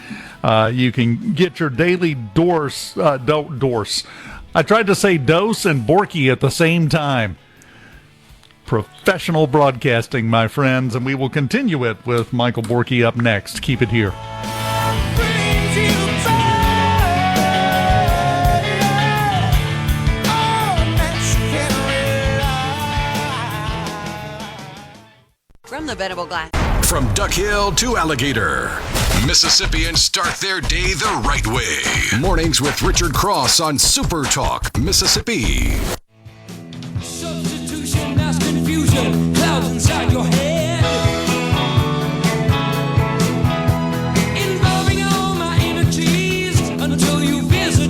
You can get your daily dose. I tried to say dose and Borkey at the same time. Professional broadcasting, my friends, and we will continue it with Michael Borkey up next. Keep it here. From the Venable Glass. From Duck Hill to Alligator, Mississippians start their day the right way. Mornings with Richard Cross on SuperTalk, Mississippi. Substitute confusion, clouds inside your head, involving all my energies until you visited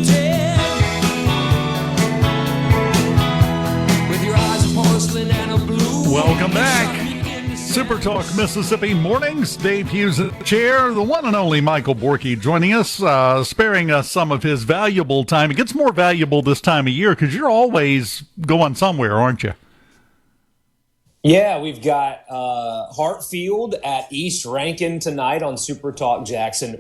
with your eyes of porcelain and a blue. Welcome back. Super Talk Mississippi Mornings. Dave Hughes in the chair. The one and only Michael Borkey joining us, sparing us some of his valuable time. It gets more valuable this time of year because you're always going somewhere, aren't you? Yeah, we've got Hartfield at East Rankin tonight on SuperTalk Jackson.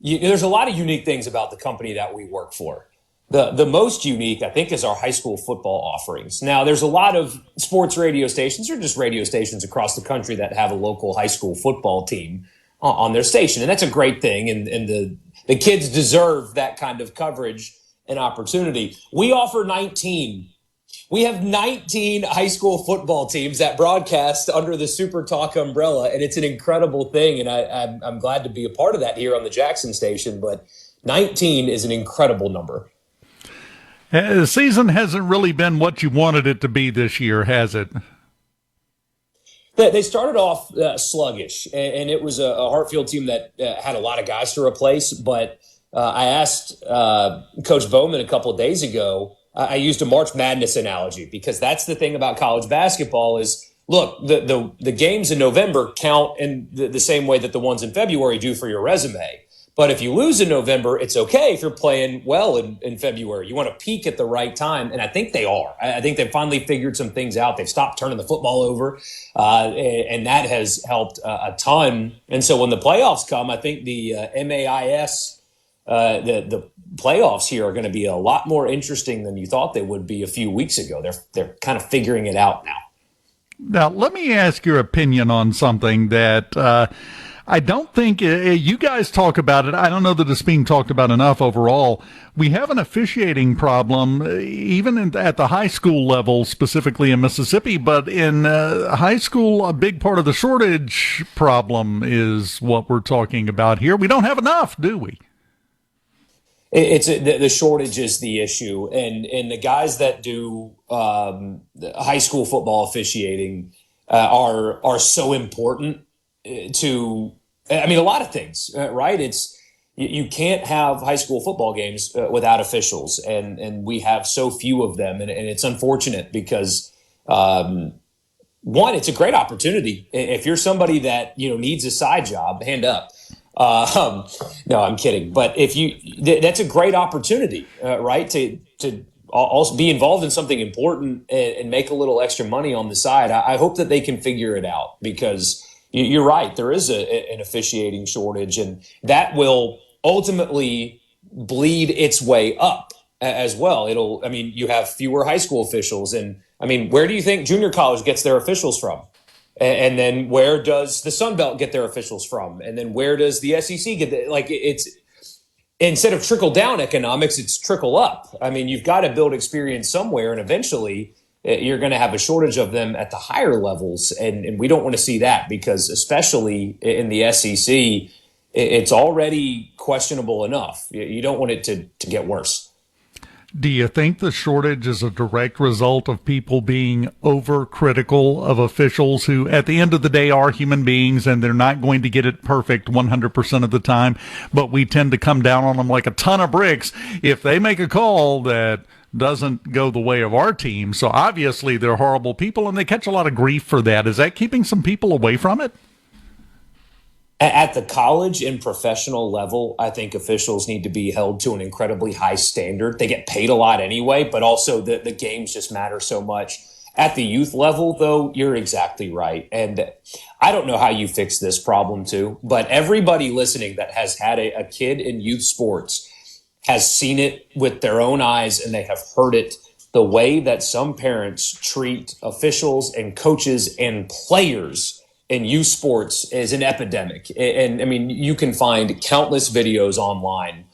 There's a lot of unique things about the company that we work for. The most unique, I think, is our high school football offerings. Now, there's a lot of sports radio stations or just radio stations across the country that have a local high school football team on their station, and that's a great thing, and the kids deserve that kind of coverage and opportunity. We offer 19. We have 19 high school football teams that broadcast under the SuperTalk umbrella, and it's an incredible thing, and I'm glad to be a part of that here on the Jackson station, but 19 is an incredible number. The season hasn't really been what you wanted it to be this year, has it? They started off sluggish, and it was a Hartfield team that had a lot of guys to replace. But I asked Coach Bowman a couple of days ago, I used a March Madness analogy because that's the thing about college basketball is, look, the games in November count in the same way that the ones in February do for your resume. But if you lose in November, it's okay if you're playing well in February. You want to peak at the right time, and I think they are. I think they've finally figured some things out. They've stopped turning the football over, and that has helped a ton. And so when the playoffs come, I think the MAIS, the playoffs here are going to be a lot more interesting than you thought they would be a few weeks ago. They're kind of figuring it out now. Now, let me ask your opinion on something that I don't think you guys talk about it. I don't know that it's being talked about enough overall. We have an officiating problem, even at the high school level, specifically in Mississippi. But in high school, a big part of the shortage problem is what we're talking about here. We don't have enough, do we? The shortage is the issue, and the guys that do high school football officiating are so important to, I mean, a lot of things, right? It's you can't have high school football games without officials, and we have so few of them, and it's unfortunate because one, it's a great opportunity if you're somebody that needs a side job, hand up. No, I'm kidding, but if that's a great opportunity, right? To also be involved in something important and make a little extra money on the side. I hope that they can figure it out because you're right. There is an officiating shortage, and that will ultimately bleed its way up as well. You have fewer high school officials, and where do you think junior college gets their officials from? And then where does the Sun Belt get their officials from? And then where does the SEC get it's instead of trickle down economics, it's trickle up. You've got to build experience somewhere, and eventually you're going to have a shortage of them at the higher levels. And we don't want to see that because especially in the SEC, it's already questionable enough. You don't want it to get worse. Do you think the shortage is a direct result of people being overcritical of officials who, at the end of the day, are human beings and they're not going to get it perfect 100% of the time, but we tend to come down on them like a ton of bricks if they make a call that doesn't go the way of our team? So obviously they're horrible people and they catch a lot of grief for that. Is that keeping some people away from it? At the college and professional level, I think officials need to be held to an incredibly high standard. They get paid a lot anyway, but also the games just matter so much. At the youth level, though, you're exactly right. And I don't know how you fix this problem, too, but everybody listening that has had a kid in youth sports has seen it with their own eyes, and they have heard it. The way that some parents treat officials and coaches and players in youth sports is an epidemic. And you can find countless videos online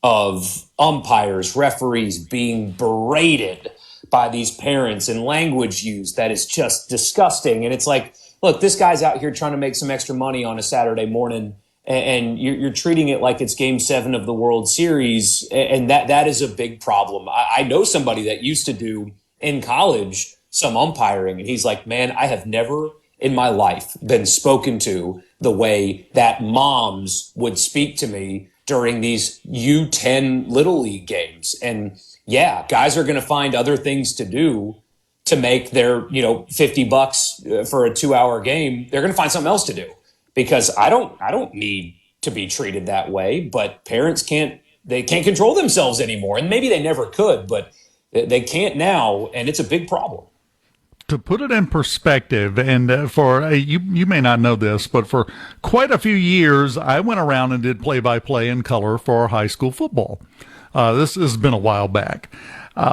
of umpires, referees being berated by these parents and language used that is just disgusting. And it's like, look, this guy's out here trying to make some extra money on a Saturday morning, and you're treating it like it's Game 7 of the World Series, and that is a big problem. I know somebody that used to do in college some umpiring. And he's like, man, I have never in my life been spoken to the way that moms would speak to me during these U10 Little League games. And yeah, guys are going to find other things to do to make their, $50 for a 2-hour game. They're going to find something else to do, because I don't need to be treated that way, but parents can't control themselves anymore. And maybe they never could, but they can't now. And it's a big problem. To put it in perspective, and for you may not know this, but for quite a few years, I went around and did play-by-play in color for high school football. This has been a while back.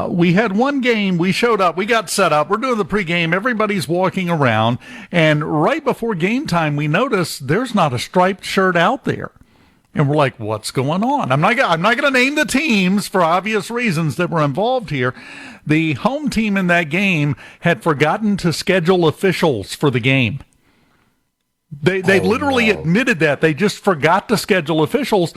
We had one game, we showed up, we got set up, we're doing the pregame, everybody's walking around, and right before game time, we noticed there's not a striped shirt out there. And we're like, what's going on? I'm not going to name the teams for obvious reasons that were involved here. The home team in that game had forgotten to schedule officials for the game. They literally admitted that. They just forgot to schedule officials,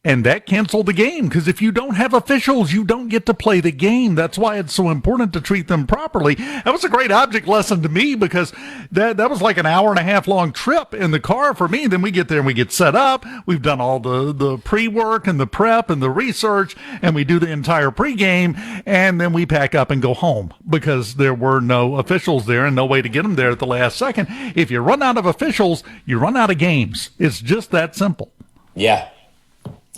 and that canceled the game, because if you don't have officials, you don't get to play the game. That's why it's so important to treat them properly. That was a great object lesson to me, because that was like an hour and a half long trip in the car for me. Then we get there and we get set up. We've done all the pre-work and the prep and the research, and we do the entire pregame, and then we pack up and go home because there were no officials there and no way to get them there at the last second. If you run out of officials, you run out of games. It's just that simple. Yeah.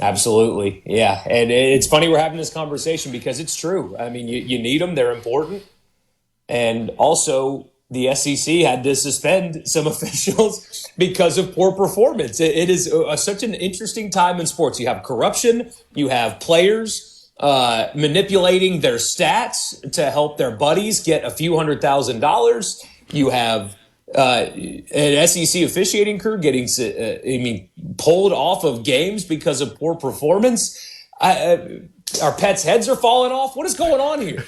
Absolutely. Yeah. And it's funny we're having this conversation, because it's true. I mean, you need them. They're important. And also, the SEC had to suspend some officials because of poor performance. It is such an interesting time in sports. You have corruption. You have players manipulating their stats to help their buddies get a few $100,000. You have an SEC officiating crew getting, pulled off of games because of poor performance. Our pets' heads are falling off. What is going on here?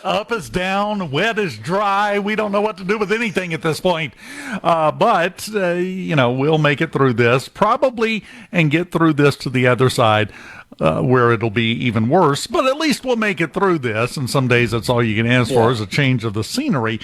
Up is down, wet is dry. We don't know what to do with anything at this point. But we'll make it through this probably and get through this to the other side. Where it'll be even worse, but at least we'll make it through this. And some days that's all you can ask for is a change of the scenery.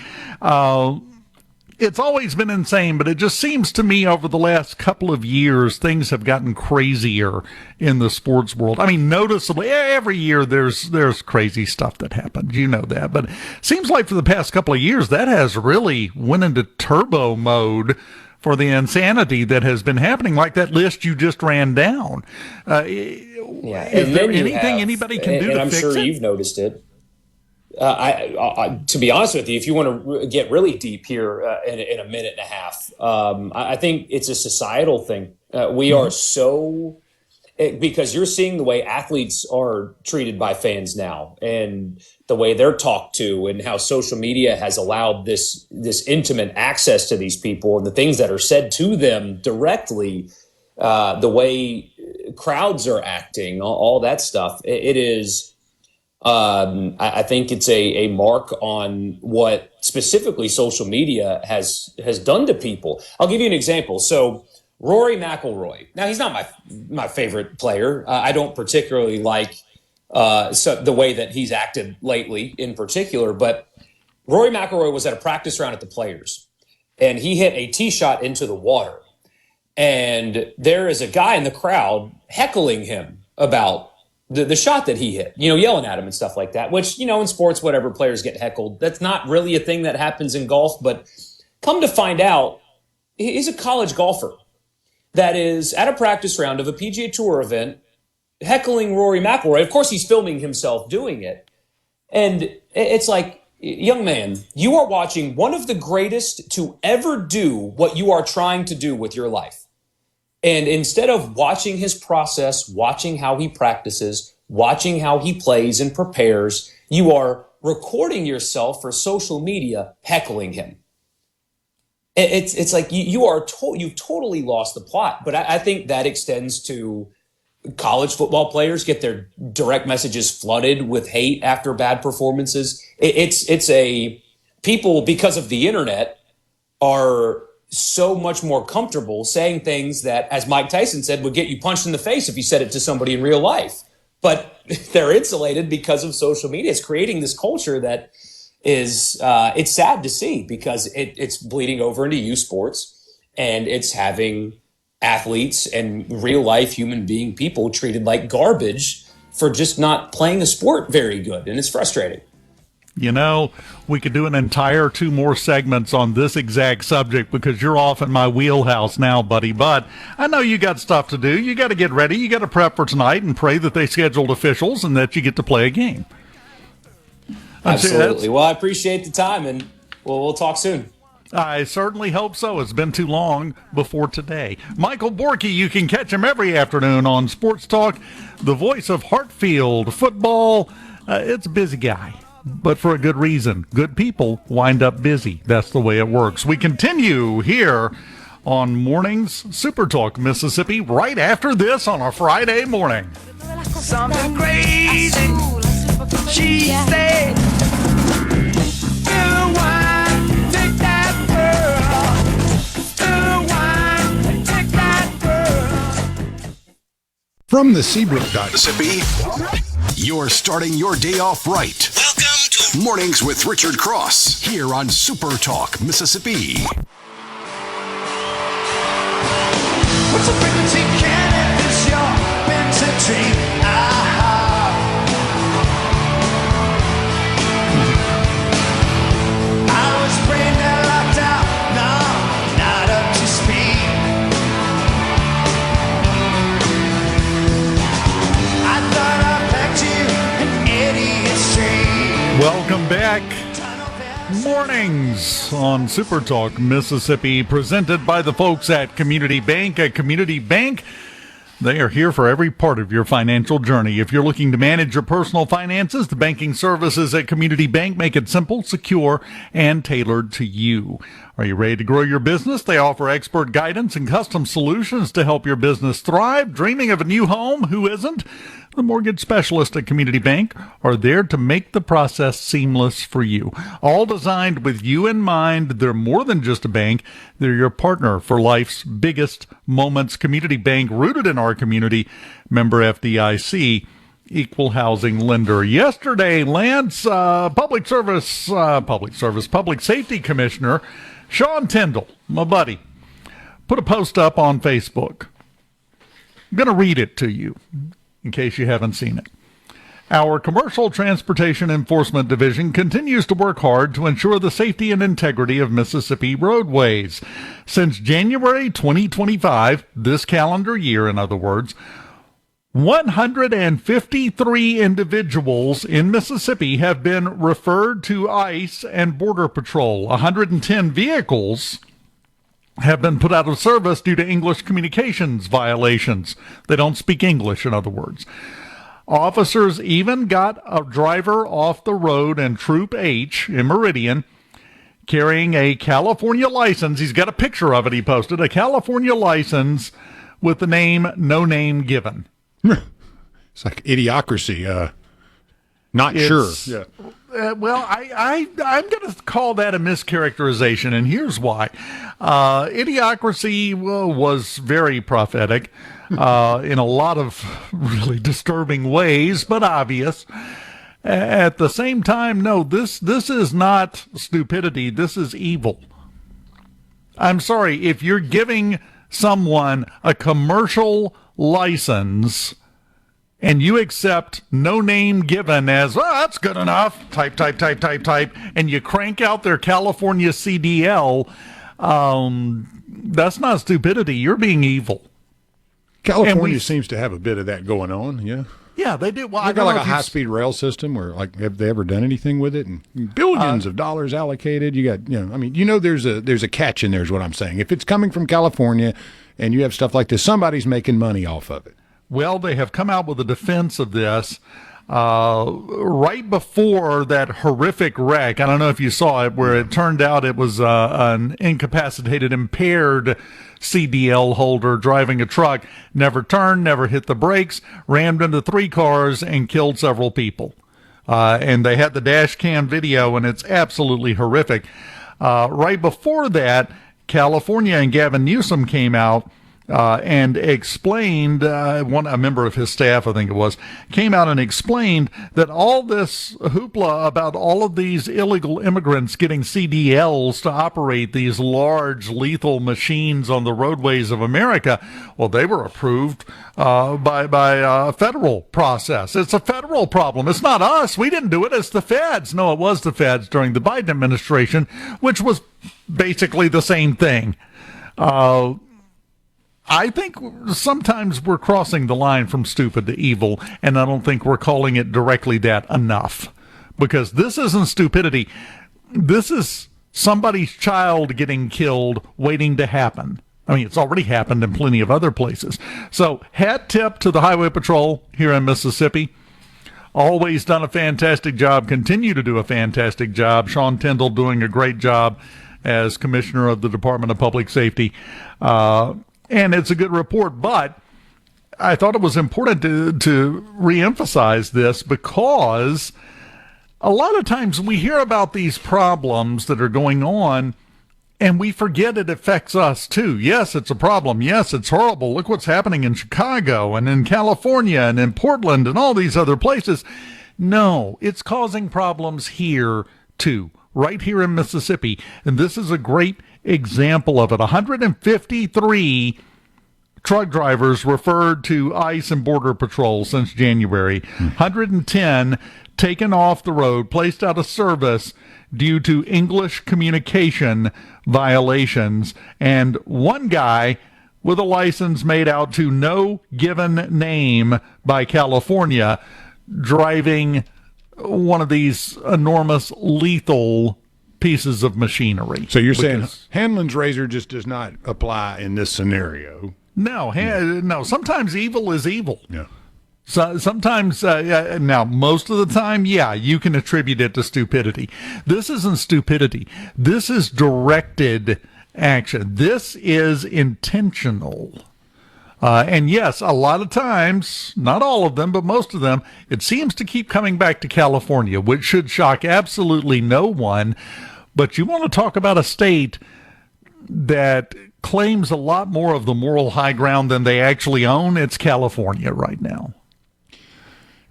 It's always been insane, but it just seems to me over the last couple of years, things have gotten crazier in the sports world. I mean, noticeably, every year there's crazy stuff that happens. You know that. But it seems like for the past couple of years, that has really went into turbo mode for the insanity that has been happening, like that list you just ran down. Is there anything anybody can do to fix it? I'm sure you've noticed it. To be honest with you, if you want to get really deep here in a minute and a half, I think it's a societal thing. We are so, because you're seeing the way athletes are treated by fans now, and the way they're talked to, and how social media has allowed this intimate access to these people, and the things that are said to them directly, the way crowds are acting, all that stuff. It is. I think it's a mark on what specifically social media has done to people. I'll give you an example. So Rory McIlroy. Now, he's not my favorite player. I don't particularly like the way that he's acted lately in particular, but Rory McIlroy was at a practice round at the Players, and he hit a tee shot into the water. And there is a guy in the crowd heckling him about the shot that he hit, yelling at him and stuff like that, which, in sports, whatever, players get heckled. That's not really a thing that happens in golf, but come to find out, he's a college golfer that is at a practice round of a PGA Tour event heckling Rory McIlroy. Of course, he's filming himself doing it. And it's like, young man, you are watching one of the greatest to ever do what you are trying to do with your life. And instead of watching his process, watching how he practices, watching how he plays and prepares, you are recording yourself for social media heckling him. It's like you've totally lost the plot. But I think that extends to college football players get their direct messages flooded with hate after bad performances. People, because of the internet, are so much more comfortable saying things that, as Mike Tyson said, would get you punched in the face if you said it to somebody in real life. But they're insulated because of social media. It's creating this culture that is it's sad to see because it's bleeding over into youth sports, and it's having athletes and real life human being people treated like garbage for just not playing the sport very good, and it's frustrating. You know, we could do an entire 2 more segments on this exact subject because you're off in my wheelhouse now, buddy. But I know you got stuff to do. You got to get ready. You got to prep for tonight and pray that they scheduled officials and that you get to play a game. Absolutely. Well, I appreciate the time, and we'll talk soon. I certainly hope so. It's been too long before today. Michael Borkey, you can catch him every afternoon on Sports Talk, the voice of Hartfield football. It's a busy guy, but for a good reason. Good people wind up busy. That's the way it works. We continue here on Mornings SuperTalk Mississippi right after this on a Friday morning. Something crazy, she said. Still wine, take that girl. Still wine, take that girl. From the Seabrook Mississippi, you're starting your day off right. Welcome to Mornings with Richard Cross here on SuperTalk Mississippi. What's a frequency can it is your Benson tree? I was brain that locked out, no, not up to speed. I thought I packed you an idiot street. Welcome back. Mornings on SuperTalk Mississippi, presented by the folks at Community Bank. At Community Bank, they are here for every part of your financial journey. If you're looking to manage your personal finances, the banking services at Community Bank make it simple, secure, and tailored to you. Are you ready to grow your business? They offer expert guidance and custom solutions to help your business thrive. Dreaming of a new home? Who isn't? The mortgage specialists at Community Bank are there to make the process seamless for you. All designed with you in mind. They're more than just a bank. They're your partner for life's biggest moments. Community Bank, rooted in our community. Member FDIC, equal housing lender. Yesterday, Lance, Public Safety Commissioner Sean Tyndall, my buddy, put a post up on Facebook. I'm going to read it to you, in case you haven't seen it. Our Commercial Transportation Enforcement Division continues to work hard to ensure the safety and integrity of Mississippi roadways. Since January 2025, this calendar year, in other words, 153 individuals in Mississippi have been referred to ICE and Border Patrol. 110 vehicles have been put out of service due to English communications violations. They don't speak English, in other words. Officers even got a driver off the road in Troop H in Meridian carrying a California license. He's got a picture of it he posted, a California license with the name No Name Given. It's like Idiocracy. Not sure. Yeah. Well, I'm going to call that a mischaracterization, and here's why. Idiocracy was very prophetic in a lot of really disturbing ways, but obvious. At the same time, no, this is not stupidity. This is evil. I'm sorry, if you're giving someone a commercial license and you accept no name given as, oh, that's good enough, type, and you crank out their California CDL, that's not stupidity. You're being evil. California seems to have a bit of that going on, yeah. Yeah, they do. Well, they got like a high-speed rail system where, like, have they ever done anything with it? And billions of dollars allocated. You got, there's a catch in there is what I'm saying. If it's coming from California and you have stuff like this, somebody's making money off of it. Well, they have come out with a defense of this right before that horrific wreck. I don't know if you saw it, where it turned out it was an incapacitated, impaired CDL holder driving a truck, never turned, never hit the brakes, rammed into 3 cars, and killed several people. And they had the dash cam video, and it's absolutely horrific. Right before that, California and Gavin Newsom came out and explained, a member of his staff, I think it was, came out and explained that all this hoopla about all of these illegal immigrants getting CDLs to operate these large lethal machines on the roadways of America, well, they were approved by a federal process. It's a federal problem. It's not us. We didn't do it. It's the feds. No, it was the feds during the Biden administration, which was basically the same thing. I think sometimes we're crossing the line from stupid to evil, and I don't think we're calling it directly that enough. Because this isn't stupidity. This is somebody's child getting killed waiting to happen. I mean, it's already happened in plenty of other places. So, hat tip to the Highway Patrol here in Mississippi. Always done a fantastic job, continue to do a fantastic job. Sean Tyndall doing a great job as Commissioner of the Department of Public Safety. And it's a good report, but I thought it was important to reemphasize this because a lot of times we hear about these problems that are going on and we forget it affects us too. Yes, it's a problem. Yes, it's horrible. Look what's happening in Chicago and in California and in Portland and all these other places. No, it's causing problems here too, right here in Mississippi. And this is a great example of it. 153 truck drivers referred to ICE and Border Patrol since January. 110 taken off the road, placed out of service due to English communication violations, and one guy with a license made out to no given name by California driving one of these enormous lethal pieces of machinery. So you're saying Hanlon's razor just does not apply in this scenario? No, no. Sometimes evil is evil. Yeah. So sometimes, now most of the time, yeah, you can attribute it to stupidity. This isn't stupidity. This is directed action. This is intentional. And yes, a lot of times, not all of them, but most of them, it seems to keep coming back to California, which should shock absolutely no one. But you want to talk about a state that claims a lot more of the moral high ground than they actually own. It's California right now.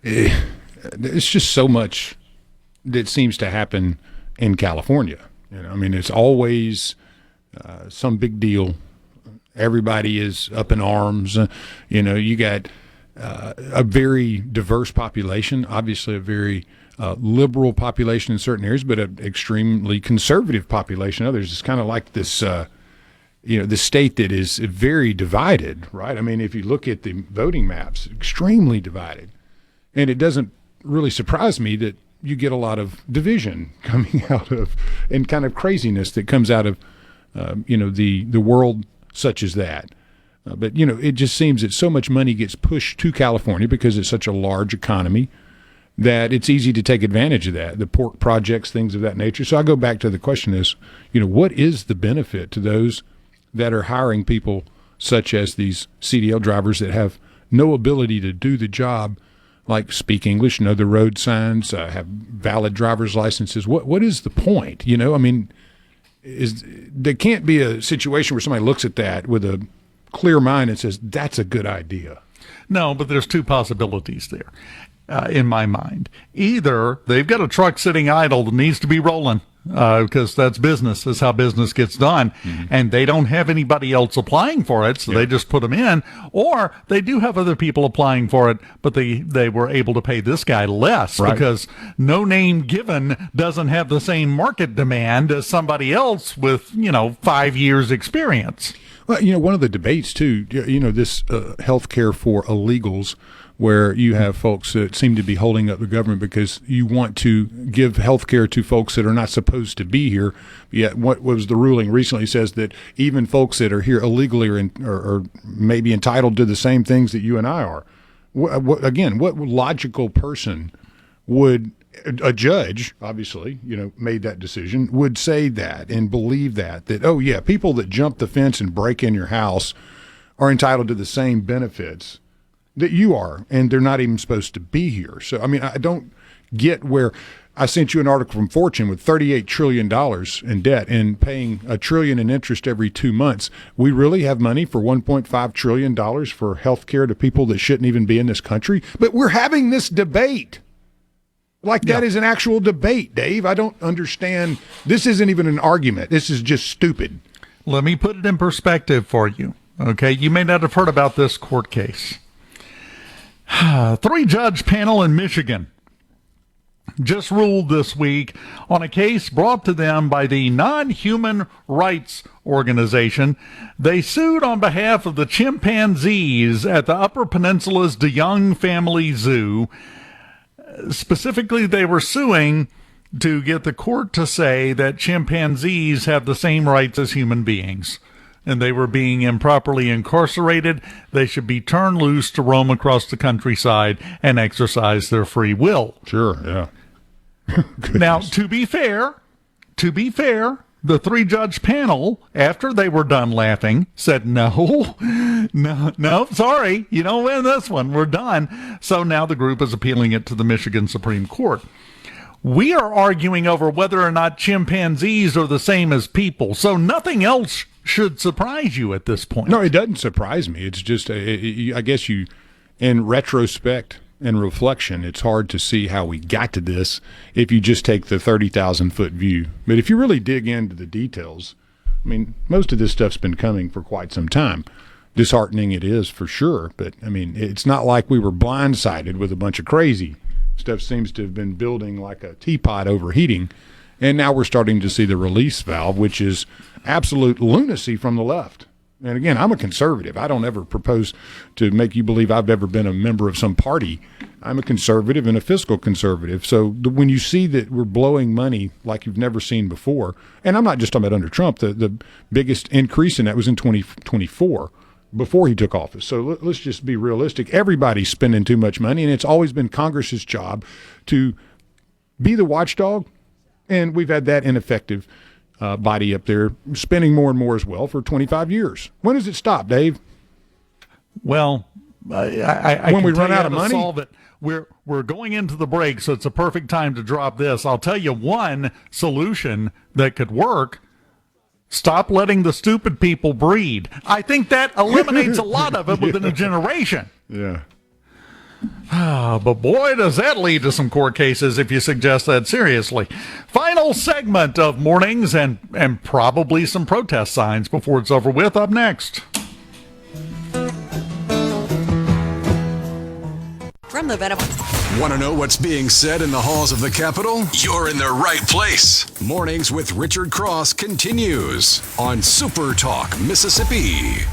It's just so much that seems to happen in California. You know, I mean, it's always some big deal. Everybody is up in arms. You know, you got a very diverse population, obviously a very liberal population in certain areas, but an extremely conservative population in others. It's kind of like this, the state that is very divided, right? I mean, if you look at the voting maps, extremely divided. And it doesn't really surprise me that you get a lot of division coming out of, and kind of craziness that comes out of, the world such as that. But it just seems that so much money gets pushed to California because it's such a large economy that it's easy to take advantage of that, the pork projects, things of that nature. So I go back to the question is, what is the benefit to those that are hiring people such as these CDL drivers that have no ability to do the job, like speak English, know the road signs, have valid driver's licenses? What is the point? I mean, there can't be a situation where somebody looks at that with a clear mind and says, that's a good idea. No, but there's two possibilities there, in my mind. Either they've got a truck sitting idle that needs to be rolling, because that's business. That's how business gets done. Mm-hmm. And they don't have anybody else applying for it, so they just put them in. Or they do have other people applying for it, but they were able to pay this guy less because no name given doesn't have the same market demand as somebody else with, 5 years experience. Well, one of the debates, too, this health care for illegals, where you have folks that seem to be holding up the government because you want to give health care to folks that are not supposed to be here. Yet what was the ruling recently says that even folks that are here illegally are maybe entitled to the same things that you and I are. What logical person would, a judge, obviously, made that decision, would say that and believe that, oh, yeah, people that jump the fence and break in your house are entitled to the same benefits that you are, and they're not even supposed to be here. So, I mean, I don't get where I sent you an article from Fortune with $38 trillion in debt and paying $1 trillion in interest every 2 months. We really have money for $1.5 trillion for health care to people that shouldn't even be in this country. But we're having this debate. Like that is an actual debate, Dave. I don't understand. This isn't even an argument. This is just stupid. Let me put it in perspective for you. Okay, you may not have heard about this court case. 3-judge panel in Michigan just ruled this week on a case brought to them by the Non-Human Rights Organization. They sued on behalf of the chimpanzees at the Upper Peninsula's DeYoung Family Zoo. Specifically, they were suing to get the court to say that chimpanzees have the same rights as human beings, and they were being improperly incarcerated. They should be turned loose to roam across the countryside and exercise their free will. Sure, yeah. Now, to be fair, the 3-judge panel, after they were done laughing, said, no, sorry, you don't win this one. We're done. So now the group is appealing it to the Michigan Supreme Court. We are arguing over whether or not chimpanzees are the same as people, so nothing else should surprise you at this point. No, it doesn't surprise me. It's just, I guess you, in retrospect and reflection, it's hard to see how we got to this if you just take the 30,000-foot view. But if you really dig into the details, I mean, most of this stuff's been coming for quite some time. Disheartening it is for sure, but, I mean, it's not like we were blindsided with a bunch of crazy. Stuff seems to have been building like a teapot overheating, and now we're starting to see the release valve, which is absolute lunacy from the left. And again, I'm a conservative. I don't ever propose to make you believe I've ever been a member of some party. I'm a conservative and a fiscal conservative. So when you see that we're blowing money like you've never seen before, and I'm not just talking about under Trump, the biggest increase in that was in 2024 before he took office. So let's just be realistic. Everybody's spending too much money, and it's always been Congress's job to be the watchdog, and we've had that ineffective body up there spending more and more as well for 25 years. When does it stop, Dave? Well, I when we can run tell out you of how to money. solve it. We're going into the break, so it's a perfect time to drop this. I'll tell you one solution that could work. Stop letting the stupid people breed. I think that eliminates a lot of it within a generation. Yeah. But boy, does that lead to some court cases if you suggest that seriously. Final segment of mornings and probably some protest signs before it's over with. Up next. From the Venable. Want to know what's being said in the halls of the Capitol? You're in the right place. Mornings with Richard Cross continues on SuperTalk, Mississippi.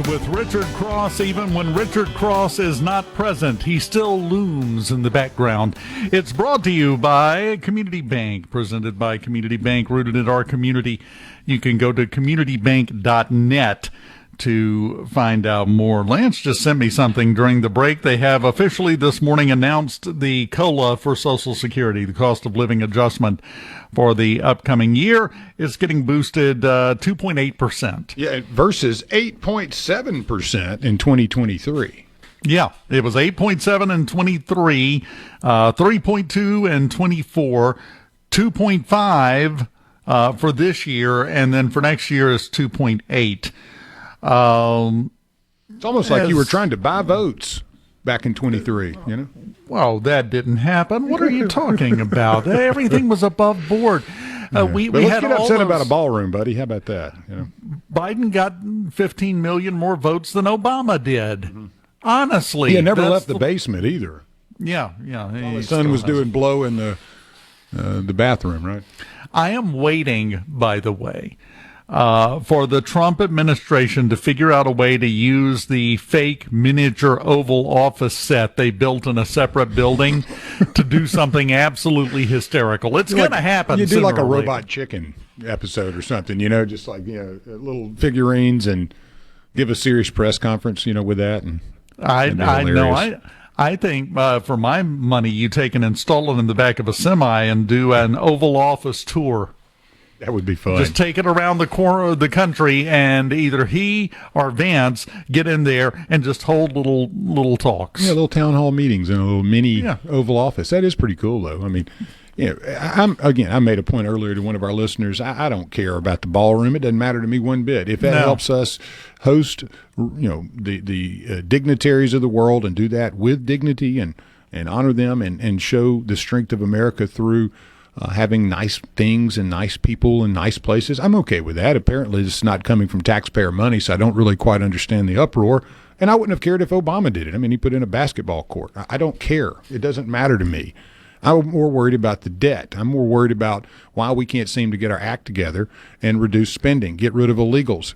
With Richard Cross. Even when Richard Cross is not present, he still looms in the background. It's brought to you by Community Bank, presented by Community Bank, rooted in our community. You can go to communitybank.net to find out more. Lance just sent me something during the break. They have officially this morning announced the COLA for Social Security, the cost of living adjustment for the upcoming year. Is getting boosted 2.8%. Yeah, versus 8.7% in 2023. Yeah, it was 8.7 in 23, 3.2 in 24, 2.5 for this year, and then for next year is 2.8. It's almost like you were trying to buy votes back in 23, you know? Well, that didn't happen. What are you talking about? Everything was above board. We let's had get upset about a ballroom, buddy. How about that? You know? Biden got 15 million more votes than Obama did. Mm-hmm. Honestly. He had never left the basement either. Yeah. His son was doing blow in the bathroom, right? I am waiting, by the way, for the Trump administration to figure out a way to use the fake miniature Oval Office set they built in a separate building to do something absolutely hysterical. It's going to happen. You do like a Robot Chicken episode or something, you know, just like, you know, little figurines and give a serious press conference, you know, with that. And I know. I think for my money, you take and install it in the back of a semi and do an Oval Office tour. That would be fun. Just take it around the corner of the country, and either he or Vance get in there and just hold little talks. Yeah, little town hall meetings in a little mini Oval Office. That is pretty cool, though. I mean, I made a point earlier to one of our listeners. I don't care about the ballroom. It doesn't matter to me one bit. If that helps us host, the dignitaries of the world and do that with dignity and honor them and show the strength of America through having nice things and nice people and nice places, I'm okay with that. Apparently, it's not coming from taxpayer money, so I don't really quite understand the uproar. And I wouldn't have cared if Obama did it. I mean, he put in a basketball court. I don't care. It doesn't matter to me. I'm more worried about the debt. I'm more worried about why we can't seem to get our act together and reduce spending, get rid of illegals,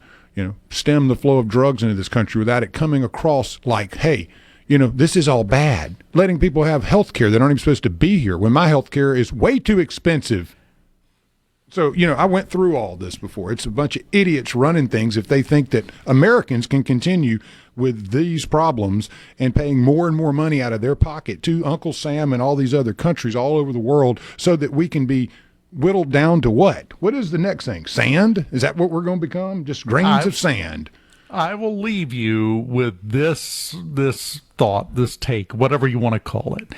stem the flow of drugs into this country without it coming across like, hey, this is all bad. Letting people have health care that aren't even supposed to be here when my health care is way too expensive. So, I went through all this before. It's a bunch of idiots running things if they think that Americans can continue with these problems and paying more and more money out of their pocket to Uncle Sam and all these other countries all over the world so that we can be whittled down to what? What is the next thing? Sand? Is that what we're going to become? Just grains of sand. I will leave you with this thought, this take, whatever you want to call it.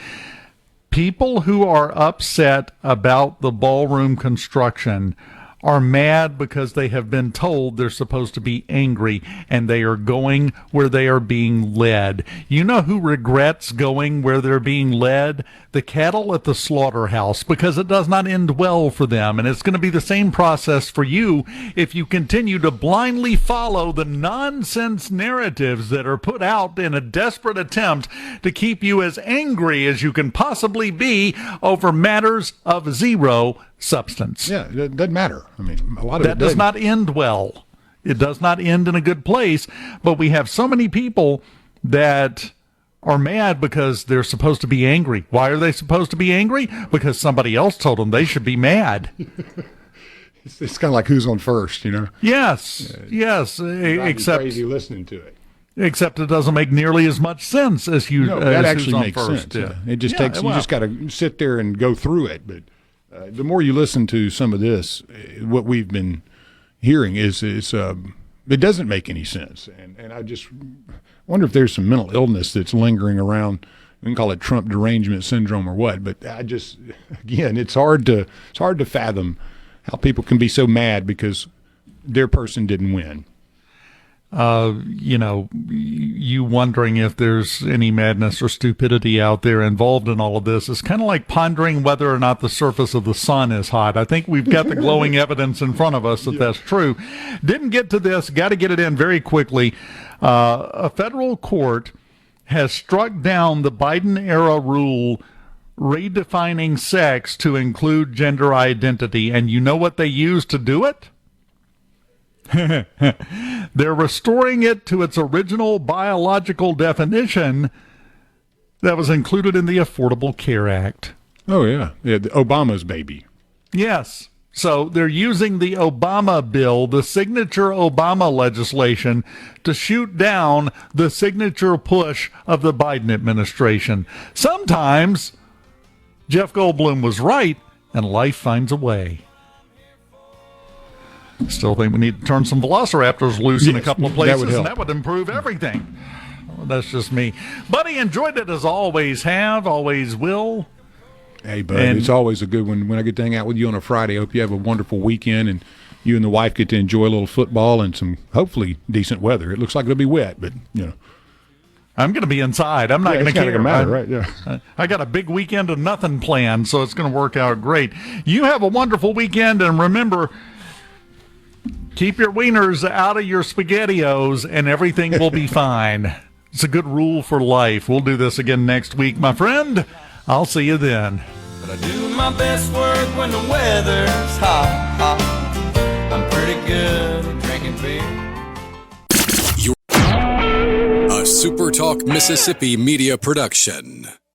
People who are upset about the ballroom construction are mad because they have been told they're supposed to be angry, and they are going where they are being led. You know who regrets going where they're being led? The cattle at the slaughterhouse, because it does not end well for them. And it's going to be the same process for you if you continue to blindly follow the nonsense narratives that are put out in a desperate attempt to keep you as angry as you can possibly be over matters of zero substance. Yeah, it doesn't matter. I mean, a lot of that does not end well. It does not end in a good place. But we have so many people that are mad because they're supposed to be angry. Why are they supposed to be angry? Because somebody else told them they should be mad. It's kind of like who's on first, Yes, yes. Except crazy listening to it. Except it doesn't make nearly as much sense as you. No, that actually makes sense. Yeah. It just takes. You just got to sit there and go through it, but. The more you listen to some of this, what we've been hearing is it doesn't make any sense, and I just wonder if there's some mental illness that's lingering around. We can call it Trump derangement syndrome or what, but again, it's hard to fathom how people can be so mad because their person didn't win. You wondering if there's any madness or stupidity out there involved in all of this is kind of like pondering whether or not the surface of the sun is hot. I think we've got the glowing evidence in front of us that that's true. Didn't get to this. Got to get it in very quickly. A federal court has struck down the Biden-era rule redefining sex to include gender identity. And you know what they used to do it? They're restoring it to its original biological definition that was included in the Affordable Care Act. Oh, yeah. Obama's baby. Yes. So they're using the Obama bill, the signature Obama legislation, to shoot down the signature push of the Biden administration. Sometimes Jeff Goldblum was right, and life finds a way. Still think we need to turn some velociraptors loose in a couple of places, and that would improve everything. Well, that's just me. Buddy, enjoyed it as always have, always will. Hey, bud, it's always a good one when I get to hang out with you on a Friday. I hope you have a wonderful weekend, and you and the wife get to enjoy a little football and some, hopefully, decent weather. It looks like it'll be wet, but, I'm going to be inside. I'm not going to care. It's not matter, right? Yeah. I got a big weekend of nothing planned, so it's going to work out great. You have a wonderful weekend, and remember, keep your wieners out of your SpaghettiOs, and everything will be fine. It's a good rule for life. We'll do this again next week, my friend. I'll see you then. But I do my best work when the weather's hot. I'm pretty good at drinking beer. A SuperTalk Mississippi media production.